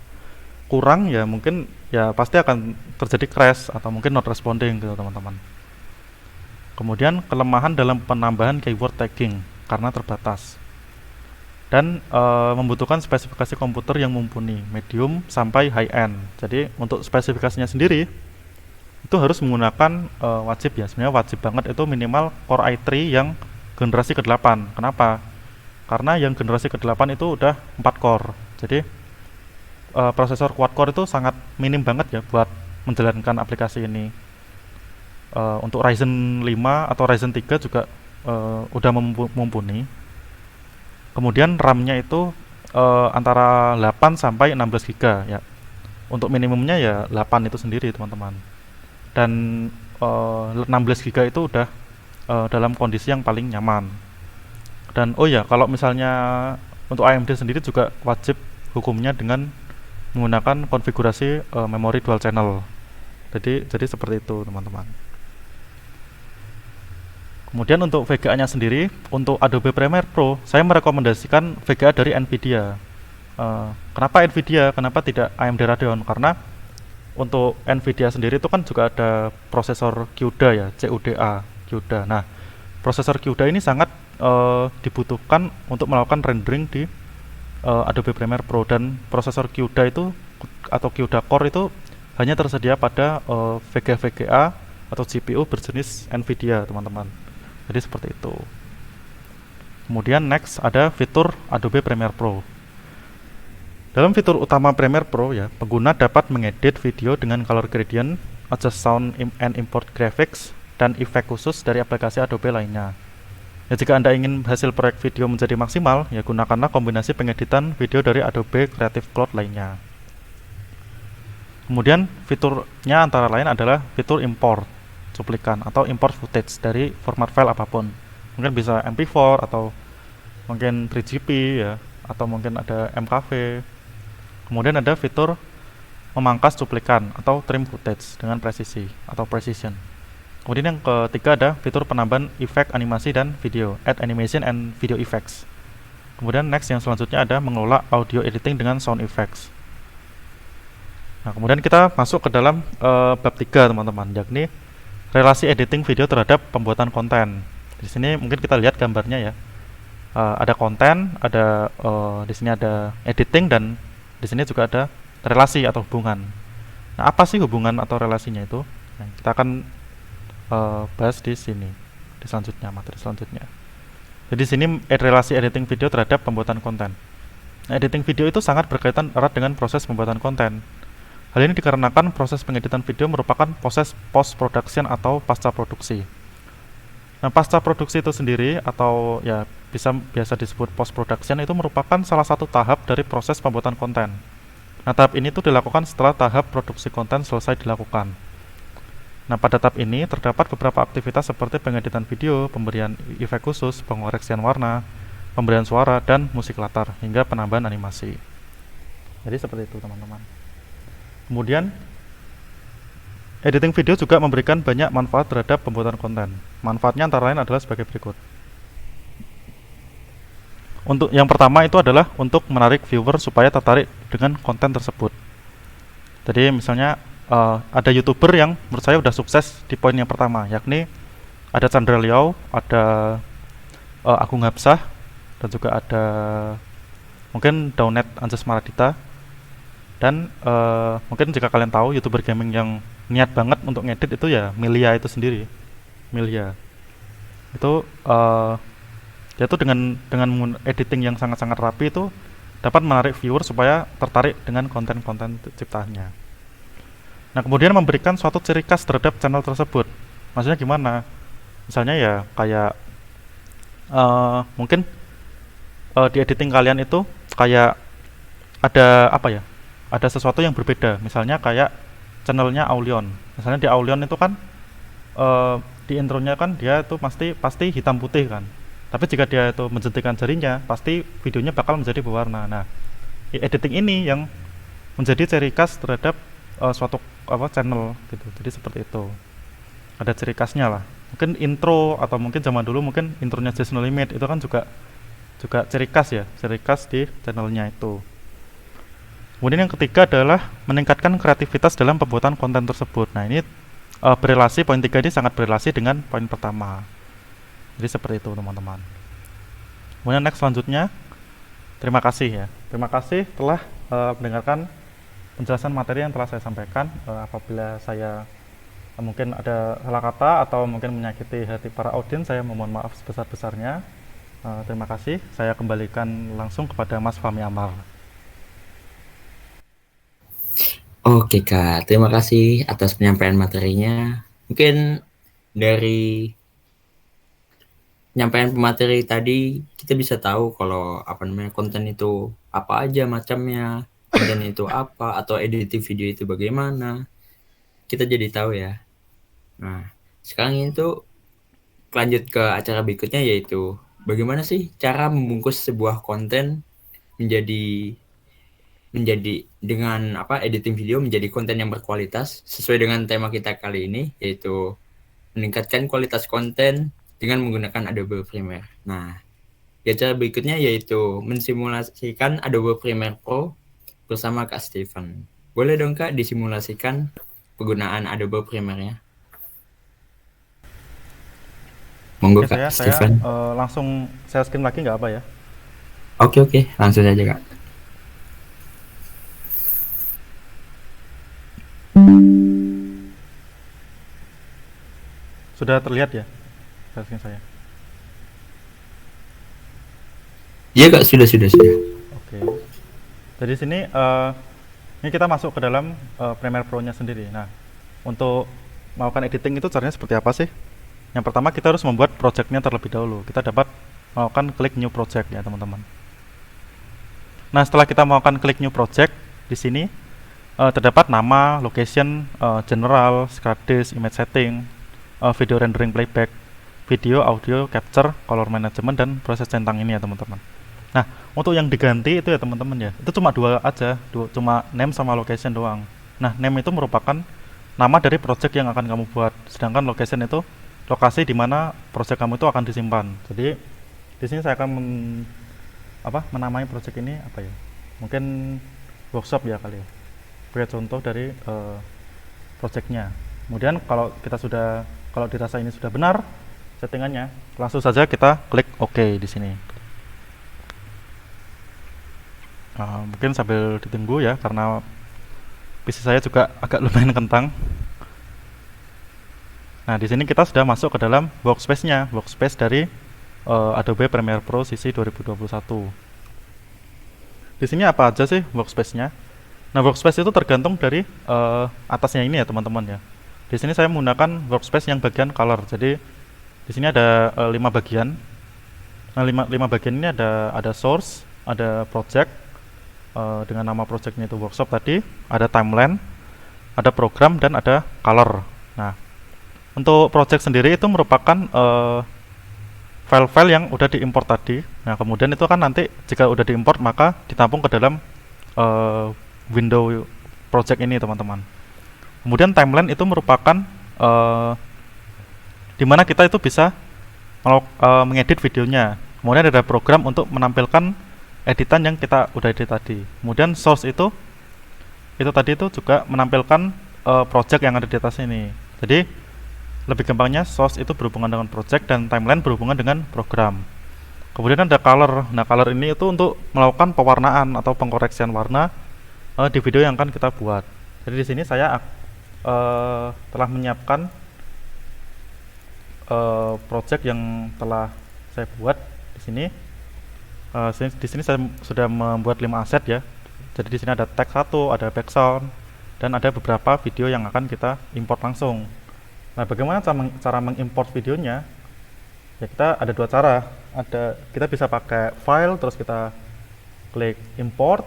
kurang ya mungkin ya pasti akan terjadi crash atau mungkin not responding gitu teman-teman. Kemudian kelemahan dalam penambahan keyword tagging karena terbatas, dan membutuhkan spesifikasi komputer yang mumpuni medium sampai high end. Jadi untuk spesifikasinya sendiri itu harus menggunakan wajib ya, sebenarnya wajib banget itu minimal Core i3 yang generasi ke-8. Kenapa? Karena yang generasi ke-8 itu udah 4 core. Jadi prosesor quad core itu sangat minim banget ya buat menjalankan aplikasi ini. Untuk Ryzen 5 atau Ryzen 3 juga udah mumpuni. Kemudian RAM-nya itu antara 8 sampai 16 GB ya. Untuk minimumnya ya 8 itu sendiri teman-teman. Dan 16 GB itu udah dalam kondisi yang paling nyaman. Dan oh ya, kalau misalnya untuk AMD sendiri juga wajib hukumnya dengan menggunakan konfigurasi memori dual channel. Jadi seperti itu teman-teman. Kemudian untuk VGA-nya sendiri, untuk Adobe Premiere Pro, saya merekomendasikan VGA dari Nvidia. Kenapa Nvidia? Kenapa tidak AMD Radeon? Karena untuk Nvidia sendiri itu kan juga ada prosesor CUDA ya, CUDA. Nah, prosesor CUDA ini sangat dibutuhkan untuk melakukan rendering di Adobe Premiere Pro, dan prosesor CUDA itu atau CUDA Core itu hanya tersedia pada VGA atau GPU berjenis Nvidia teman-teman. Jadi seperti itu. Kemudian next ada fitur Adobe Premiere Pro. Dalam fitur utama Premiere Pro ya, pengguna dapat mengedit video dengan color gradient, adjust sound and import graphics, dan efek khusus dari aplikasi Adobe lainnya. Ya, jika Anda ingin hasil proyek video menjadi maksimal, ya gunakanlah kombinasi pengeditan video dari Adobe Creative Cloud lainnya. Kemudian fiturnya antara lain adalah fitur import cuplikan atau import footage dari format file apapun. Mungkin bisa MP4 atau mungkin 3GP ya, atau mungkin ada MKV. Kemudian ada fitur memangkas cuplikan atau trim footage dengan presisi atau precision. Kemudian yang ketiga ada fitur penambahan efek animasi dan video, add animation and video effects. Kemudian next yang selanjutnya ada mengelola audio editing dengan sound effects. Nah, kemudian kita masuk ke dalam bab 3 teman-teman, yakni relasi editing video terhadap pembuatan konten. Di sini mungkin kita lihat gambarnya ya. Ada konten, ada di sini ada editing, dan di sini juga ada relasi atau hubungan. Nah, apa sih hubungan atau relasinya itu? Nah, kita akan bahas di sini, di selanjutnya, materi selanjutnya. Jadi di sini relasi editing video terhadap pembuatan konten. Nah, editing video itu sangat berkaitan erat dengan proses pembuatan konten. Hal ini dikarenakan proses pengeditan video merupakan proses post production atau pasca produksi. Nah, pasca produksi itu sendiri atau ya biasa disebut post production itu merupakan salah satu tahap dari proses pembuatan konten. Nah, tahap ini tuh dilakukan setelah tahap produksi konten selesai dilakukan. Nah, pada tahap ini terdapat beberapa aktivitas seperti pengeditan video, pemberian efek khusus, pengoreksian warna, pemberian suara, dan musik latar, hingga penambahan animasi. Jadi seperti itu teman-teman. Kemudian, editing video juga memberikan banyak manfaat terhadap pembuatan konten. Manfaatnya antara lain adalah sebagai berikut. Untuk yang pertama itu adalah untuk menarik viewer supaya tertarik dengan konten tersebut. Jadi misalnya ada YouTuber yang menurut saya udah sukses di poin yang pertama, yakni ada Chandra Liao, ada Agung Hapsah, dan juga ada mungkin Daunet Anjas Maradita. Dan mungkin jika kalian tahu YouTuber gaming yang niat banget untuk ngedit itu ya Milia itu sendiri. Milia itu yaitu dengan editing yang sangat-sangat rapi itu dapat menarik viewer supaya tertarik dengan konten-konten ciptaannya. Nah, kemudian memberikan suatu ciri khas terhadap channel tersebut. Maksudnya gimana? Misalnya ya kayak mungkin di editing kalian itu kayak ada apa ya? Ada sesuatu yang berbeda. Misalnya kayak channelnya Aulion. Misalnya di Aulion itu kan di intronya kan dia itu pasti hitam putih kan. Tapi jika dia itu menjentikan jarinya, pasti videonya bakal menjadi berwarna. Nah, editing ini yang menjadi ciri khas terhadap suatu channel gitu. Jadi seperti itu. Ada ciri khasnya lah. Mungkin intro atau mungkin zaman dulu mungkin intronya Just No Limit itu kan juga ciri khas ya, ciri khas di channelnya itu. Kemudian yang ketiga adalah meningkatkan kreativitas dalam pembuatan konten tersebut. Nah, ini berelasi, poin 3 ini sangat berelasi dengan poin pertama. Jadi seperti itu teman-teman. Kemudian next selanjutnya, terima kasih ya. Terima kasih telah mendengarkan penjelasan materi yang telah saya sampaikan. Apabila saya mungkin ada salah kata atau mungkin menyakiti hati para audiens, saya memohon maaf sebesar-besarnya. Terima kasih. Saya kembalikan langsung kepada Mas Fahmi Amar. Oke Kak, terima kasih atas penyampaian materinya. Mungkin dari penyampaian pemateri tadi kita bisa tahu kalau konten itu apa aja macamnya, konten itu apa, atau editing video itu bagaimana. Kita jadi tahu ya. Nah, sekarang itu lanjut ke acara berikutnya, yaitu bagaimana sih cara membungkus sebuah konten menjadi dengan editing video menjadi konten yang berkualitas sesuai dengan tema kita kali ini, yaitu meningkatkan kualitas konten dengan menggunakan Adobe Premiere. Nah, di acara berikutnya yaitu mensimulasikan Adobe Premiere Pro bersama Kak Steven. Boleh dong Kak disimulasikan penggunaan Adobe Premiere-nya? Monggo Kak Steven. Langsung saya screen lagi nggak apa ya? Oke, langsung saja Kak. Sudah terlihat ya screen saya? Iya Kak, sudah. Oke. Jadi sini ini kita masuk ke dalam Premiere Pro-nya sendiri. Nah, untuk melakukan editing itu caranya seperti apa sih? Yang pertama kita harus membuat project-nya terlebih dahulu. Kita dapat melakukan klik new project ya teman-teman. Nah, setelah kita melakukan klik new project, di sini terdapat nama, location, general, script disk, image setting, video rendering playback, video, audio, capture, color management, dan proses centang ini ya teman-teman. Nah, untuk yang diganti itu ya teman-teman ya, itu cuma dua aja, cuma name sama location doang. Nah, name itu merupakan nama dari project yang akan kamu buat, sedangkan location itu lokasi di mana project kamu itu akan disimpan. Jadi di sini saya akan menamai project ini apa ya? Mungkin workshop ya kali ya. Sebagai contoh dari projectnya. Kemudian kalau dirasa ini sudah benar settingannya, langsung saja kita klik OK di sini. Mungkin sambil ditunggu ya, karena PC saya juga agak lumayan kentang. Nah, di sini kita sudah masuk ke dalam workspace-nya, workspace dari Adobe Premiere Pro CC 2021. Di sini apa aja sih workspace-nya? Nah, workspace itu tergantung dari atasnya ini ya, teman-teman ya. Di sini saya menggunakan workspace yang bagian color. Jadi di sini ada 5 bagian. Nah, 5 bagian ini ada source, ada project dengan nama projectnya itu workshop tadi, ada timeline, ada program, dan ada color. Nah, untuk project sendiri itu merupakan file-file yang udah diimport tadi. Nah, kemudian itu kan nanti jika udah diimport maka ditampung ke dalam window project ini, teman-teman. Kemudian timeline itu merupakan di mana kita itu bisa mengedit videonya. Kemudian ada program untuk menampilkan editan yang kita udah edit tadi. Kemudian source itu tadi itu juga menampilkan project yang ada di atas ini. Jadi lebih gampangnya source itu berhubungan dengan project dan timeline berhubungan dengan program. Kemudian ada color. Nah, color ini itu untuk melakukan pewarnaan atau pengkoreksian warna di video yang akan kita buat. Jadi di sini saya telah menyiapkan project yang telah saya buat di sini. Di sini saya sudah membuat 5 aset ya. Jadi di sini ada tag 1, ada background, dan ada beberapa video yang akan kita import langsung. Nah, bagaimana cara mengimport videonya? Ya, kita ada 2 cara. Kita bisa pakai file, terus kita klik import.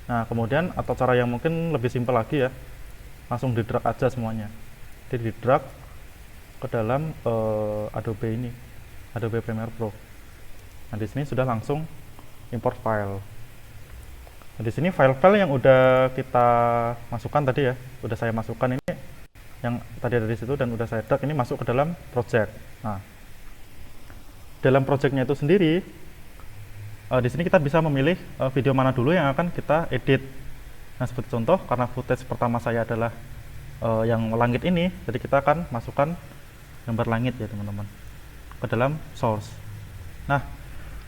Nah, kemudian atau cara yang mungkin lebih simpel lagi ya, langsung di drag aja semuanya. Jadi di drag ke dalam Adobe Premiere Pro. Nah, di sini sudah langsung import file. Nah, di sini file-file yang udah kita masukkan tadi ya, udah saya masukkan ini yang tadi ada di situ dan udah saya drag ini masuk ke dalam project. Nah, dalam projectnya itu sendiri, di sini kita bisa memilih video mana dulu yang akan kita edit. Nah, seperti contoh, karena footage pertama saya adalah yang langit ini, jadi kita akan masukkan gambar langit ya, teman-teman, ke dalam source. Nah,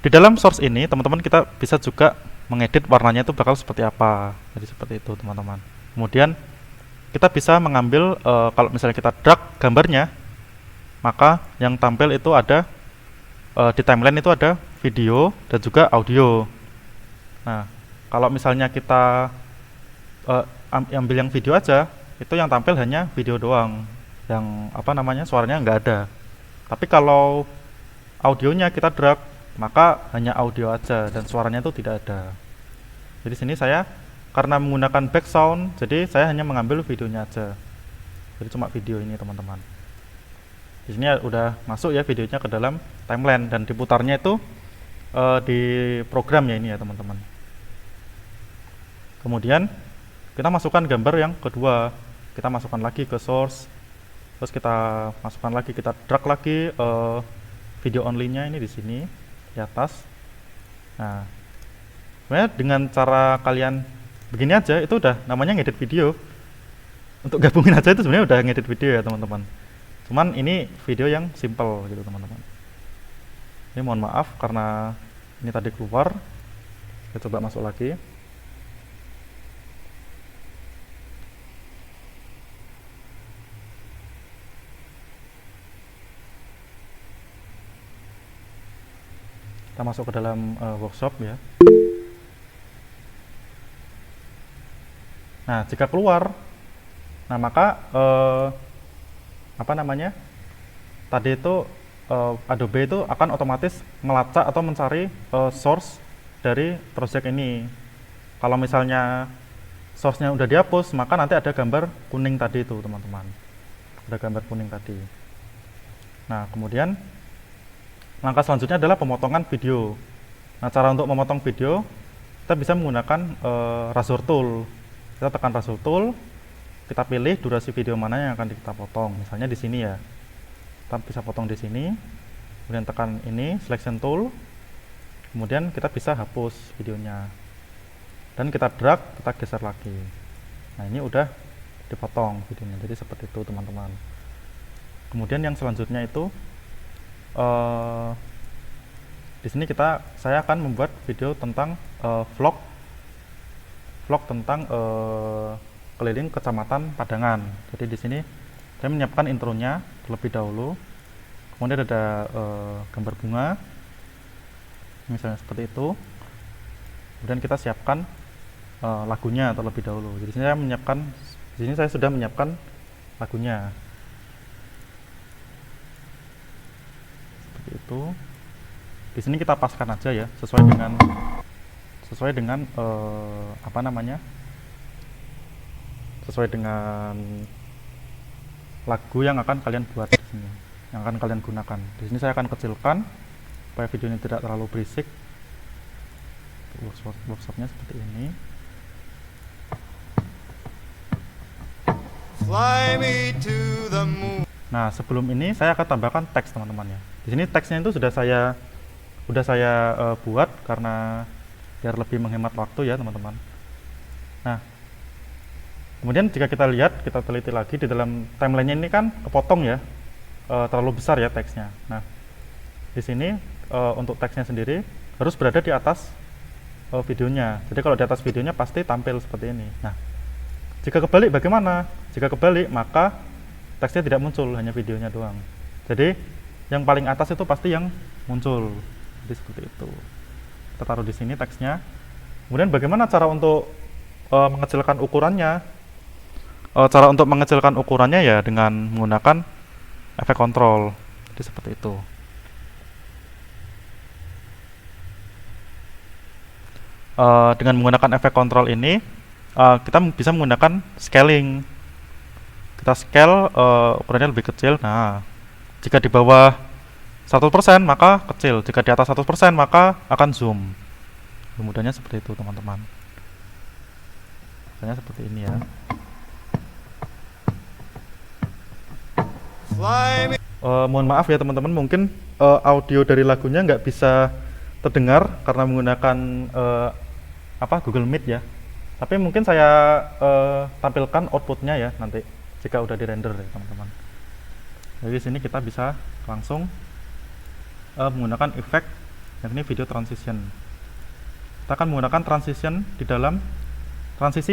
di dalam source ini, teman-teman, kita bisa juga mengedit warnanya itu bakal seperti apa. Jadi seperti itu, teman-teman. Kemudian kita bisa mengambil kalau misalnya kita drag gambarnya, maka yang tampil itu ada di timeline itu ada video dan juga audio. Nah, kalau misalnya kita ambil yang video aja, itu yang tampil hanya video doang, yang suaranya nggak ada. Tapi kalau audionya kita drag, maka hanya audio aja dan suaranya itu tidak ada. Jadi sini saya karena menggunakan back sound, jadi saya hanya mengambil videonya aja. Jadi cuma video ini, teman-teman. Di sini udah masuk ya videonya ke dalam timeline dan diputarnya itu di program ya ini ya, teman-teman. Kemudian kita masukkan gambar yang kedua, kita masukkan lagi ke source, terus kita masukkan lagi, kita drag lagi video only-nya ini di sini di atas. Nah, sebenarnya dengan cara kalian begini aja itu udah namanya ngedit video. Untuk gabungin aja itu sebenarnya udah ngedit video ya, teman-teman. Cuman ini video yang simple gitu, teman-teman. Ini mohon maaf karena ini tadi keluar. Kita coba masuk lagi. Kita masuk ke dalam workshop ya. Nah, jika keluar, nah maka tadi itu Adobe itu akan otomatis melacak atau mencari source dari project ini. Kalau misalnya source-nya udah dihapus, maka nanti ada gambar kuning tadi itu, teman-teman. Ada gambar kuning tadi. Nah, kemudian langkah selanjutnya adalah pemotongan video. Nah, cara untuk memotong video kita bisa menggunakan razor tool. Kita tekan razor tool, kita pilih durasi video mana yang akan kita potong. Misalnya di sini ya, kita bisa potong di sini, kemudian tekan ini selection tool, kemudian kita bisa hapus videonya, dan kita drag, kita geser lagi. Nah, ini udah dipotong videonya, jadi seperti itu teman-teman. Kemudian yang selanjutnya itu di sini saya akan membuat video tentang vlog tentang keliling Kecamatan Padangan. Jadi di sini saya menyiapkan intronya terlebih dahulu, kemudian ada gambar bunga misalnya seperti itu, kemudian kita siapkan lagunya terlebih dahulu. Jadi di sini saya sudah menyiapkan lagunya seperti itu. Di sini kita paskan aja ya, sesuai dengan apa namanya, sesuai dengan lagu yang akan kalian buat di sini, yang akan kalian gunakan. Di sini saya akan kecilkan supaya videonya tidak terlalu berisik. Workshopnya seperti ini. Fly me to the moon. Nah, sebelum ini saya akan tambahkan teks teman-teman ya. Di sini teksnya itu sudah saya buat karena biar lebih menghemat waktu ya teman-teman. Nah, kemudian jika kita lihat, kita teliti lagi di dalam timelinenya ini kan kepotong ya, terlalu besar ya teksnya. Nah, di sini untuk teksnya sendiri harus berada di atas videonya. Jadi kalau di atas videonya pasti tampil seperti ini. Nah, jika kebalik bagaimana? Jika kebalik maka teksnya tidak muncul, hanya videonya doang. Jadi yang paling atas itu pasti yang muncul. Jadi seperti itu. Kita taruh di sini teksnya. Kemudian bagaimana cara untuk mengecilkan ukurannya? Cara untuk mengecilkan ukurannya ya dengan menggunakan efek kontrol. Jadi seperti itu. Dengan menggunakan efek kontrol ini kita bisa menggunakan scaling. Kita scale ukurannya lebih kecil. Nah, jika di bawah 100% maka kecil, jika di atas 100% maka akan zoom. Mudahnya seperti itu teman-teman. Misalnya seperti ini ya. Mohon maaf ya teman-teman, mungkin audio dari lagunya nggak bisa terdengar karena menggunakan Google Meet ya. Tapi mungkin saya tampilkan outputnya ya nanti jika udah dirender ya teman-teman. Jadi di sini kita bisa langsung menggunakan efek yang ini video transition. Kita akan menggunakan transisi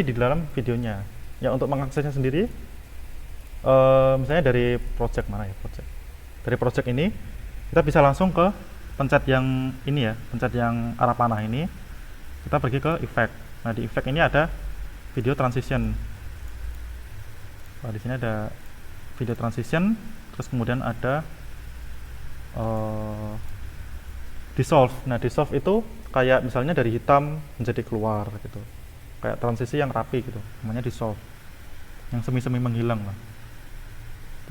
di dalam videonya. Ya, untuk mengaksesnya sendiri misalnya dari project mana ya, dari project ini kita bisa langsung ke pencet yang ini ya, pencet yang arah panah ini, kita pergi ke efek. Nah, di efek ini ada video transition. Nah, di sini ada video transition, terus kemudian ada dissolve. Nah, dissolve itu kayak misalnya dari hitam menjadi keluar gitu, kayak transisi yang rapi gitu, namanya dissolve, yang semi-semi menghilang lah.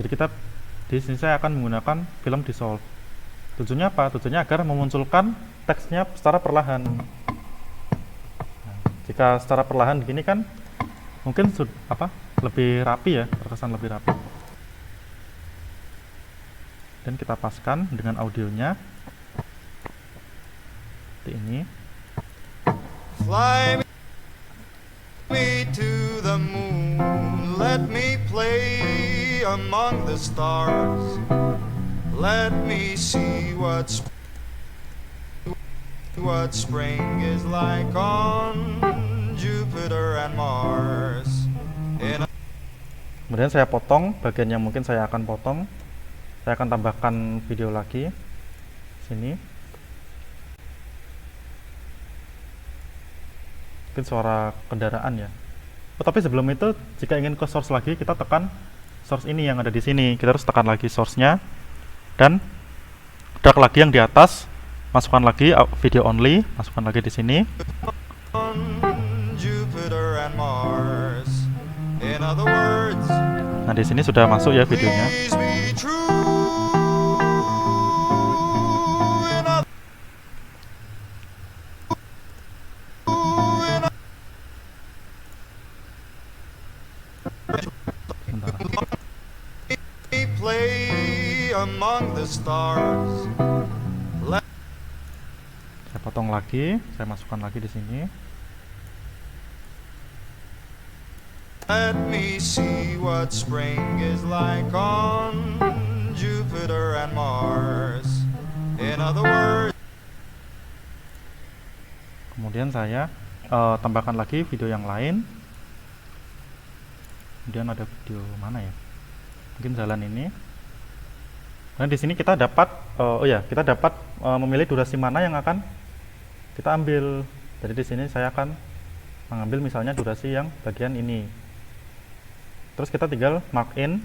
Jadi di sini saya akan menggunakan film dissolve. Tujuannya apa? Tujuannya agar memunculkan teksnya secara perlahan. Nah, jika secara perlahan begini kan mungkin lebih rapi ya, terkesan lebih rapi. Dan kita paskan dengan audionya seperti ini. Fly me to the moon, let me play among the stars, let me see what spring is like on Jupiter and Mars. Kemudian saya potong bagian yang mungkin saya akan potong. Saya akan tambahkan video lagi sini. Mungkin suara kendaraan ya. Tapi sebelum itu, jika ingin ke source lagi, kita tekan source ini yang ada di sini. Kita harus tekan lagi source-nya dan drag lagi yang di atas, masukkan lagi video only, masukkan lagi di sini. Nah, di sini sudah masuk ya videonya. among the stars. Saya potong lagi, saya masukkan lagi di sini. Let me see what spring is like on Jupiter and Mars. In other words, Kemudian saya tambahkan lagi video yang lain. Kemudian ada video mana ya? Mungkin jalan ini. Nah, di sini kita dapat kita dapat memilih durasi mana yang akan kita ambil. Jadi di sini saya akan mengambil misalnya durasi yang bagian ini. Terus kita tinggal mark in.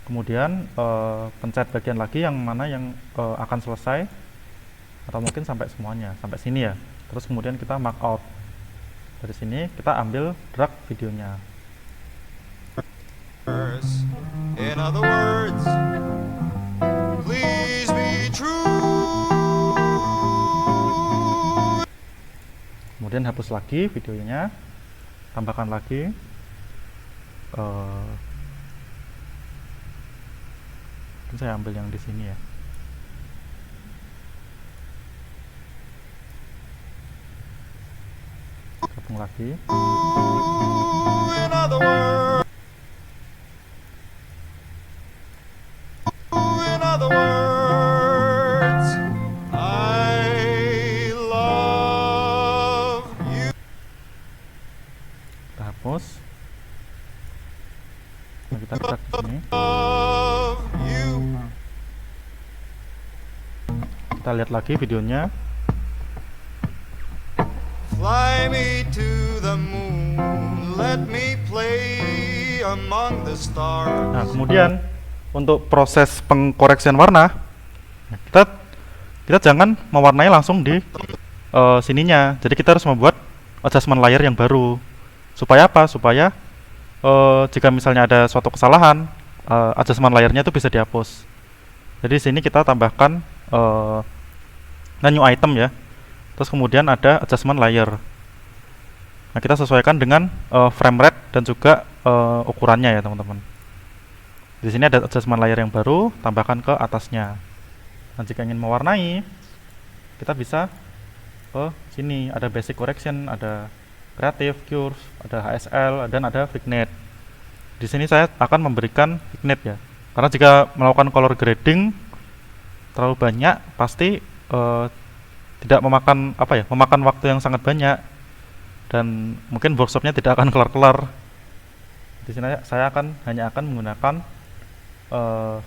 Kemudian pencet bagian lagi yang mana yang akan selesai, atau mungkin sampai semuanya, sampai sini ya. Terus kemudian kita mark out. Dari sini kita ambil drag videonya. in other words, please be true. Kemudian hapus lagi videonya, tambahkan lagi. Saya ambil yang di sini ya. Gabung lagi. In other words, I love you. Kita hapus. Nah, kita drag di sini. Love you. Kita lihat lagi videonya. Fly me to the moon, let me play among the stars. Nah, kemudian untuk proses pengkoreksian warna, kita jangan mewarnai langsung di sininya. Jadi kita harus membuat adjustment layer yang baru. Supaya apa? Supaya jika misalnya ada suatu kesalahan, adjustment layernya itu bisa dihapus. Jadi di sini kita tambahkan new item ya. Terus kemudian ada adjustment layer. Nah, kita sesuaikan dengan frame rate dan juga ukurannya ya teman-teman. Di sini ada adjustment layer yang baru, tambahkan ke atasnya. Dan jika ingin mewarnai, kita bisa ke sini. Ada basic correction, ada creative, curve, ada HSL, dan ada vignette. Di sini saya akan memberikan vignette ya. Karena jika melakukan color grading terlalu banyak, pasti tidak memakan memakan waktu yang sangat banyak, dan mungkin workshopnya tidak akan kelar-kelar. Di sini saya hanya akan menggunakan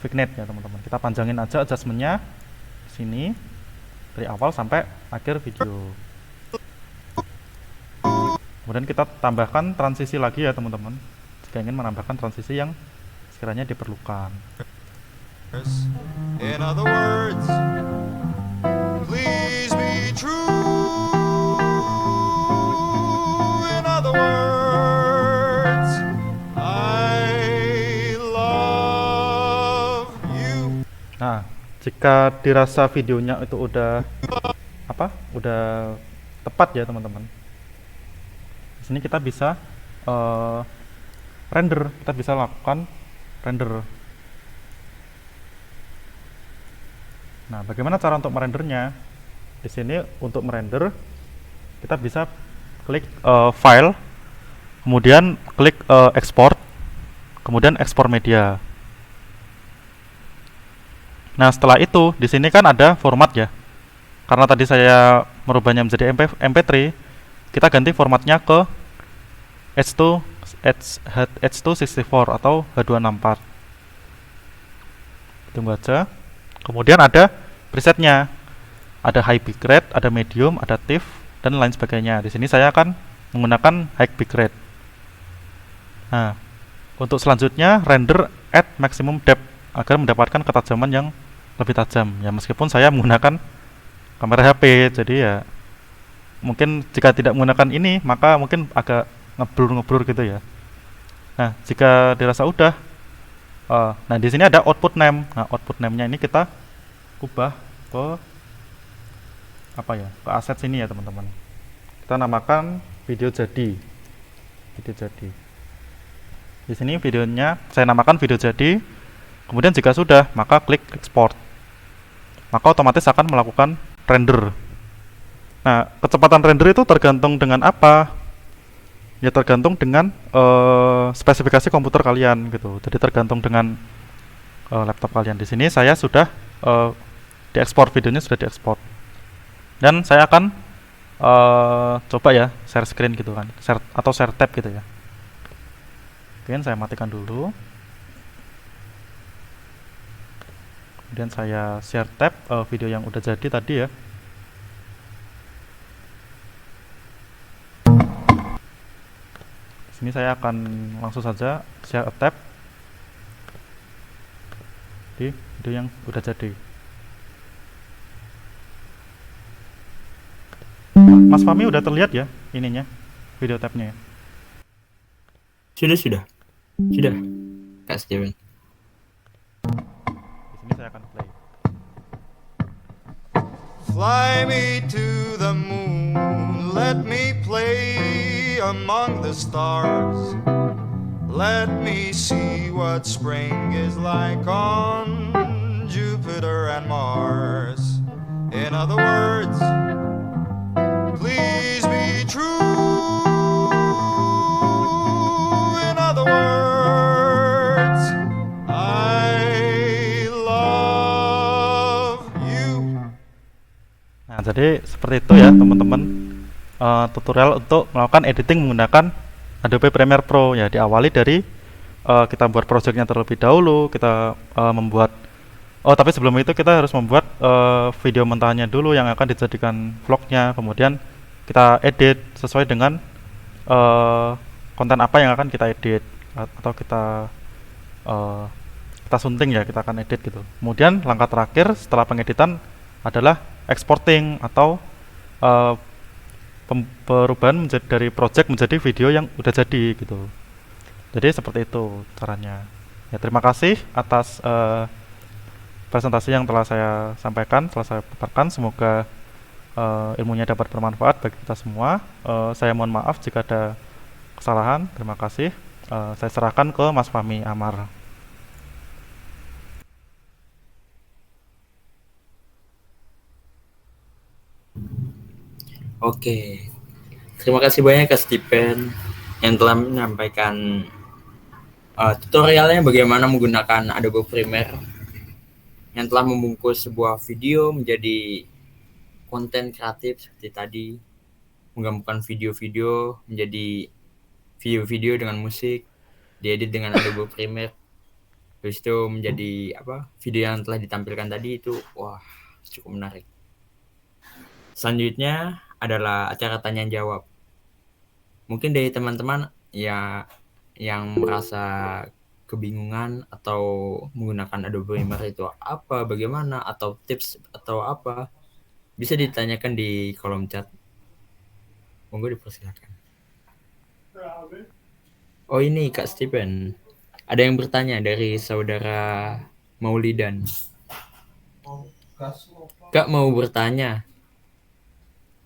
vignette ya teman-teman. Kita panjangin aja adjustmentnya sini dari awal sampai akhir video. Kemudian kita tambahkan transisi lagi ya teman-teman, jika ingin menambahkan transisi yang sekiranya diperlukan. In other words, please be true. In other words, I love you. Nah, jika dirasa videonya itu udah tepat ya teman-teman. Di sini kita bisa render, kita bisa lakukan render. Nah, bagaimana cara untuk merendernya? Di sini untuk merender kita bisa klik file, kemudian klik export, kemudian export media. Nah, setelah itu di sini kan ada format ya. Karena tadi saya merubahnya menjadi MP3, kita ganti formatnya ke H264 atau H264. Tunggu aja. Kemudian ada presetnya, ada high bitrate, ada medium, ada TIFF, dan lain sebagainya. Di sini saya akan menggunakan high bitrate. Nah, untuk selanjutnya render at maximum depth agar mendapatkan ketajaman yang lebih tajam. Ya, meskipun saya menggunakan kamera HP, jadi ya mungkin jika tidak menggunakan ini, maka mungkin agak ngeblur gitu ya. Nah, jika dirasa udah, nah di sini ada output name. Nah, output name-nya ini kita ubah ke ke aset sini ya teman-teman. Kita namakan video jadi. Di sini videonya saya namakan video jadi. Kemudian jika sudah, maka klik export. Maka otomatis akan melakukan render. Nah, kecepatan render itu tergantung dengan apa? Ya tergantung dengan spesifikasi komputer kalian gitu. Jadi tergantung dengan laptop kalian. Di sini saya sudah diekspor, videonya sudah diekspor. Dan saya akan coba ya share screen gitu kan, share tab gitu ya. Kemudian saya matikan dulu. Kemudian saya share tab video yang udah jadi tadi ya. Di sini saya akan langsung saja share a tab di video yang udah jadi. Mas Fahmi udah terlihat ya ininya, video tabnya ya? Sudah. Kak Steven. Di sini saya akan play. Fly me to the moon, let me play among the stars. Let me see what spring is like on Jupiter and Mars. In other words, please be true. In other words, I love you. Nah, jadi seperti itu ya teman-teman, tutorial untuk melakukan editing menggunakan Adobe Premiere Pro ya. Diawali dari kita buat projectnya terlebih dahulu, kita membuat tapi sebelum itu kita harus membuat video mentahnya dulu yang akan dijadikan vlognya. Kemudian kita edit sesuai dengan konten apa yang akan kita edit, atau kita sunting ya, kita akan edit gitu. Kemudian langkah terakhir setelah pengeditan adalah exporting atau perubahan dari project menjadi video yang udah jadi gitu. Jadi seperti itu caranya. Ya, terima kasih atas presentasi yang telah saya sampaikan, telah saya paparkan. Semoga ilmunya dapat bermanfaat bagi kita semua. Saya mohon maaf jika ada kesalahan. Terima kasih. Saya serahkan ke Mas Fahmi Amar. Oke. Terima kasih banyak Kak Stephen yang telah menyampaikan tutorialnya bagaimana menggunakan Adobe Premiere yang telah membungkus sebuah video menjadi konten kreatif seperti tadi, menggabungkan video-video menjadi video-video dengan musik, diedit dengan Adobe Premiere, terus itu menjadi video yang telah ditampilkan tadi itu cukup menarik. Selanjutnya adalah acara tanya jawab. Mungkin dari teman-teman ya yang merasa kebingungan atau menggunakan Adobe Premiere itu apa, bagaimana, atau tips atau apa, bisa ditanyakan di kolom chat. Monggo dipersilakan. Oh, ini Kak Stephen. Ada yang bertanya dari saudara Maulidan. Kak mau bertanya,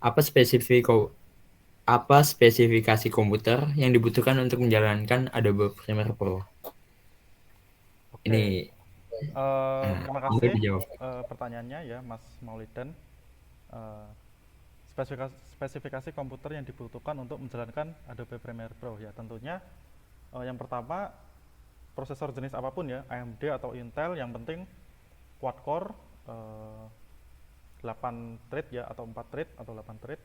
apa spesifikasi komputer yang dibutuhkan untuk menjalankan Adobe Premiere Pro? Oke. Ini terima monggo kasih dijawab. pertanyaannya ya Mas Maulidan. Spesifikasi komputer yang dibutuhkan untuk menjalankan Adobe Premiere Pro ya, tentunya yang pertama prosesor jenis apapun ya, AMD atau Intel, yang penting quad core 8 thread ya, atau 4 thread atau 8 thread.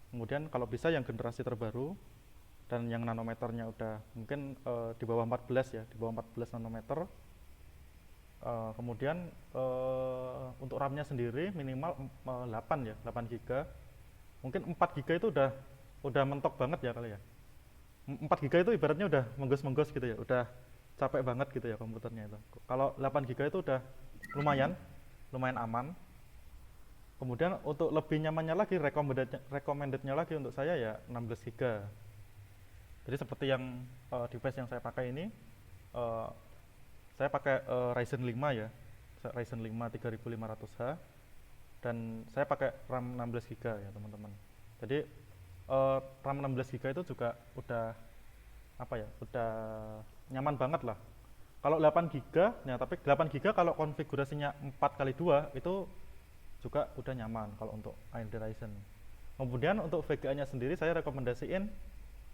Kemudian kalau bisa yang generasi terbaru dan yang nanometernya udah mungkin di bawah 14 ya, di bawah 14 nanometer. Kemudian untuk RAM-nya sendiri minimal 8 ya, 8 GB. Mungkin 4 GB itu udah mentok banget ya kali ya. 4 GB itu ibaratnya udah menggos-menggos gitu ya, udah capek banget gitu ya komputernya itu. Kalau 8 GB itu udah lumayan aman. Kemudian untuk lebih nyamannya lagi, recommendednya lagi untuk saya ya 16 GB. Jadi seperti yang device yang saya pakai ini, saya pakai Ryzen 5 ya, Ryzen 5 3500H, dan saya pakai RAM 16 GB ya teman-teman. Jadi RAM 16 GB itu juga udah udah nyaman banget lah Kalau 8 giga, ya tapi 8 giga kalau konfigurasinya 4 kali 2 itu juga udah nyaman kalau untuk AMD Ryzen. Kemudian untuk VGA-nya sendiri saya rekomendasiin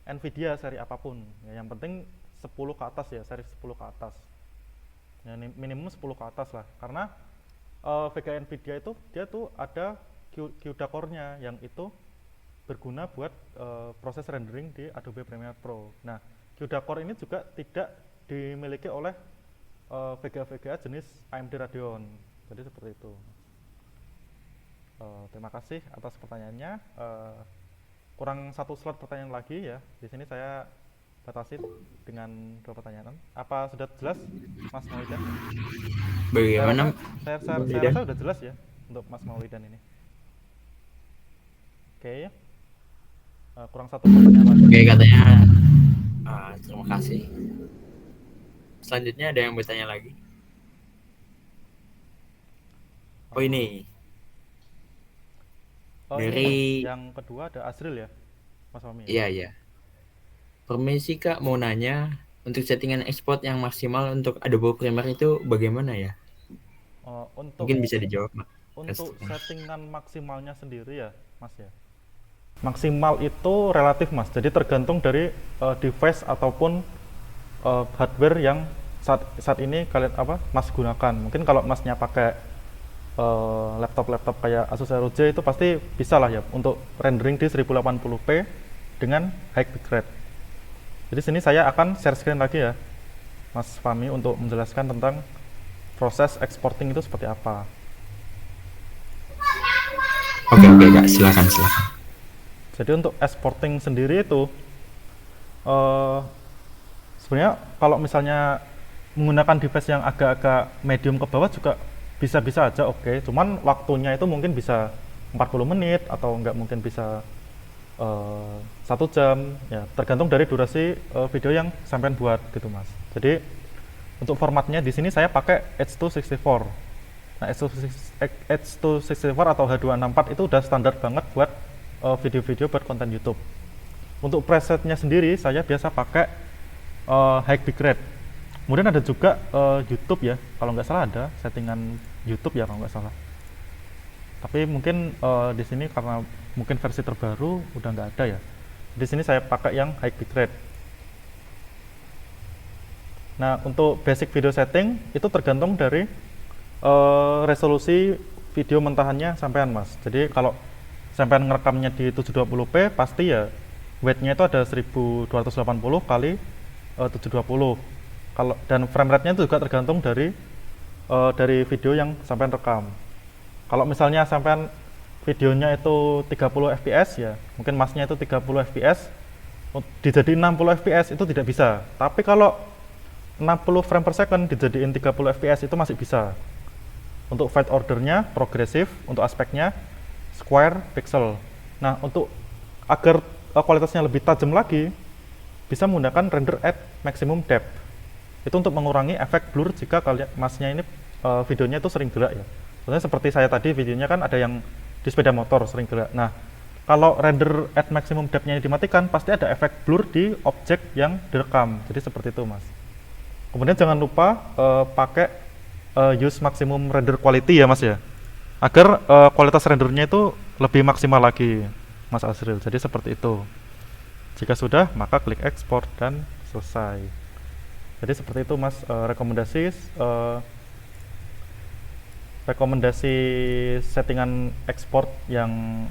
Nvidia seri apapun. Ya, yang penting 10 ke atas ya, seri 10 ke atas. Ya, minimum 10 ke atas lah. Karena VGA Nvidia itu dia tuh ada CUDA core-nya yang itu berguna buat proses rendering di Adobe Premiere Pro. Nah, CUDA core ini juga tidak dimiliki oleh VGA-VGA jenis AMD Radeon. Jadi seperti itu. Terima kasih atas pertanyaannya. Kurang satu slot pertanyaan lagi ya. Di sini saya batasi dengan 2 pertanyaan. Apa sudah jelas, Mas Maulidan? Bagaimana? Saya rasa sudah jelas ya untuk Mas Maulidan ini. Oke ya. Kurang satu pertanyaan lagi. Oke, katanya terima kasih. Selanjutnya ada yang bertanya lagi. Oh, ini. Dari yang kedua ada Azril ya, Mas Fahmi. Iya. Permisi Kak, mau nanya, untuk settingan export yang maksimal untuk Adobe Premiere itu bagaimana ya? Mungkin bisa dijawab, Mas. Untuk settingan maksimalnya sendiri ya, Mas ya. Maksimal itu relatif, Mas. Jadi tergantung dari device ataupun hardware yang saat ini kalian Mas gunakan. Mungkin kalau Masnya pakai laptop kayak Asus ROG itu pasti bisa lah ya untuk rendering di 1080p dengan high bitrate. Jadi sini saya akan share screen lagi ya, Mas Fahmi, untuk menjelaskan tentang proses exporting itu seperti apa. Oke Kak, silakan. Jadi untuk exporting sendiri itu sebenarnya kalau misalnya menggunakan device yang agak-agak medium ke bawah juga bisa-bisa aja oke. Cuman waktunya itu mungkin bisa 40 menit atau enggak mungkin bisa 1 jam ya, tergantung dari durasi video yang sampean buat gitu Mas. Jadi untuk formatnya di sini saya pakai H264. Nah, H264 atau H264 itu udah standar banget buat video-video buat konten YouTube. Untuk presetnya sendiri saya biasa pakai high bitrate. Kemudian ada juga YouTube ya, kalau nggak salah ada settingan YouTube ya kalau nggak salah. Tapi mungkin di sini karena mungkin versi terbaru udah nggak ada ya. Di sini saya pakai yang high bitrate. Nah, untuk basic video setting itu tergantung dari resolusi video mentahannya sampean Mas. Jadi kalau sampean ngerekamnya di 720p pasti ya weight-nya itu ada 1280 kali 720. Kalau dan frame rate-nya itu juga tergantung dari video yang sampean rekam. Kalau misalnya sampean videonya itu 30 fps ya, mungkin Masnya itu 30 fps dijadiin 60 fps itu tidak bisa. Tapi kalau 60 frame per second dijadiin 30 fps itu masih bisa. Untuk fade ordernya progresif, untuk aspeknya square pixel. Nah, untuk agar kualitasnya lebih tajam lagi bisa menggunakan render at maximum depth. Itu untuk mengurangi efek blur jika Masnya ini videonya itu sering gerak ya. Contohnya seperti saya tadi videonya kan ada yang di sepeda motor sering gerak. Nah, kalau render at maximum depth-nya dimatikan pasti ada efek blur di objek yang direkam. Jadi seperti itu Mas. Kemudian jangan lupa pakai use maximum render quality ya Mas ya, agar kualitas rendernya itu lebih maksimal lagi Mas Azril. Jadi seperti itu. Jika sudah maka klik export dan selesai. Jadi seperti itu Mas, rekomendasi settingan export yang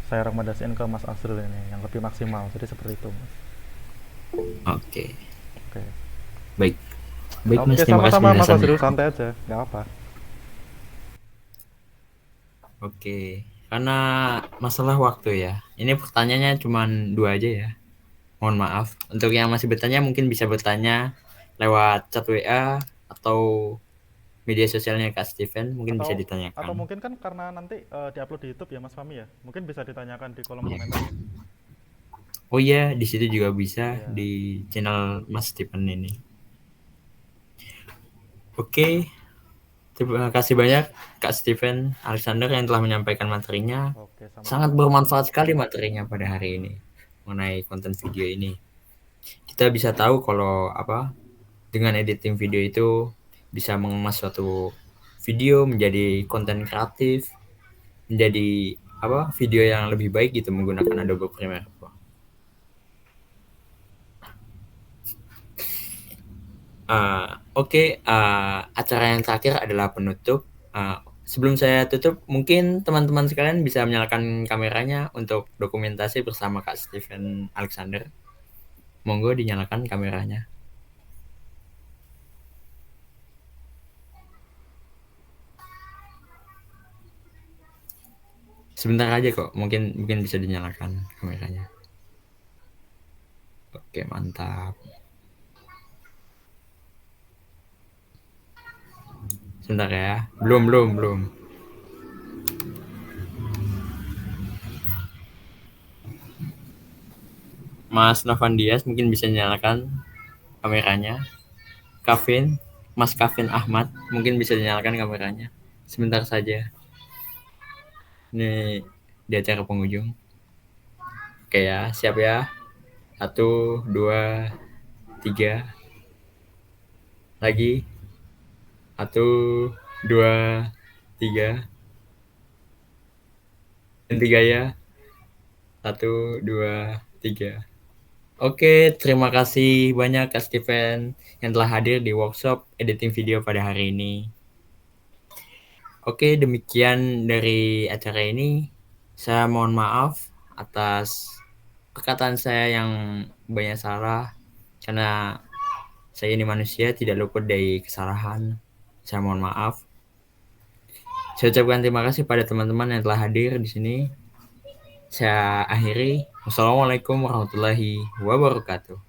saya rekomendasikan ke Mas Azril ini yang lebih maksimal. Jadi seperti itu Mas. Oke. Baik Mas, terima kasih. Sama-sama Mas Azril, santai aja, nggak apa. Oke, karena masalah waktu ya. Ini pertanyaannya cuma 2 aja ya. Mohon maaf. Untuk yang masih bertanya mungkin bisa bertanya lewat chat WA atau media sosialnya Kak Steven, mungkin bisa ditanyakan. Atau mungkin kan karena nanti diupload di YouTube ya Mas Fahmi ya, mungkin bisa ditanyakan di kolom komentar. Oh iya, di situ juga bisa di channel Mas Steven ini. Oke, terima kasih banyak Kak Steven Alexander yang telah menyampaikan materinya. Sangat bermanfaat sekali materinya pada hari ini mengenai konten video ini. Kita bisa tahu kalau dengan editing video itu bisa mengemas suatu video menjadi konten kreatif, menjadi video yang lebih baik gitu menggunakan Adobe Premiere Pro. Oke, acara yang terakhir adalah penutup. Sebelum saya tutup, mungkin teman-teman sekalian bisa menyalakan kameranya untuk dokumentasi bersama Kak Steven Alexander. Monggo dinyalakan kameranya. Sebentar aja kok, mungkin bisa dinyalakan kameranya. Oke, mantap. Sebentar ya. Belum. Mas Novan Dias mungkin bisa nyalakan kameranya. Mas Kavin Ahmad mungkin bisa dinyalakan kameranya. Sebentar saja. Ini di acara penghujung. Oke ya, siap ya. 1, 2, 3. Lagi. 1, 2, 3. Dan 3 ya. 1, 2, 3. Oke, terima kasih banyak Kak Steven yang telah hadir di workshop editing video pada hari ini. Oke, demikian dari acara ini. Saya mohon maaf atas perkataan saya yang banyak salah, karena saya ini manusia tidak luput dari kesalahan. Saya mohon maaf. Saya ucapkan terima kasih pada teman-teman yang telah hadir di sini. Saya akhiri. Wassalamualaikum warahmatullahi wabarakatuh.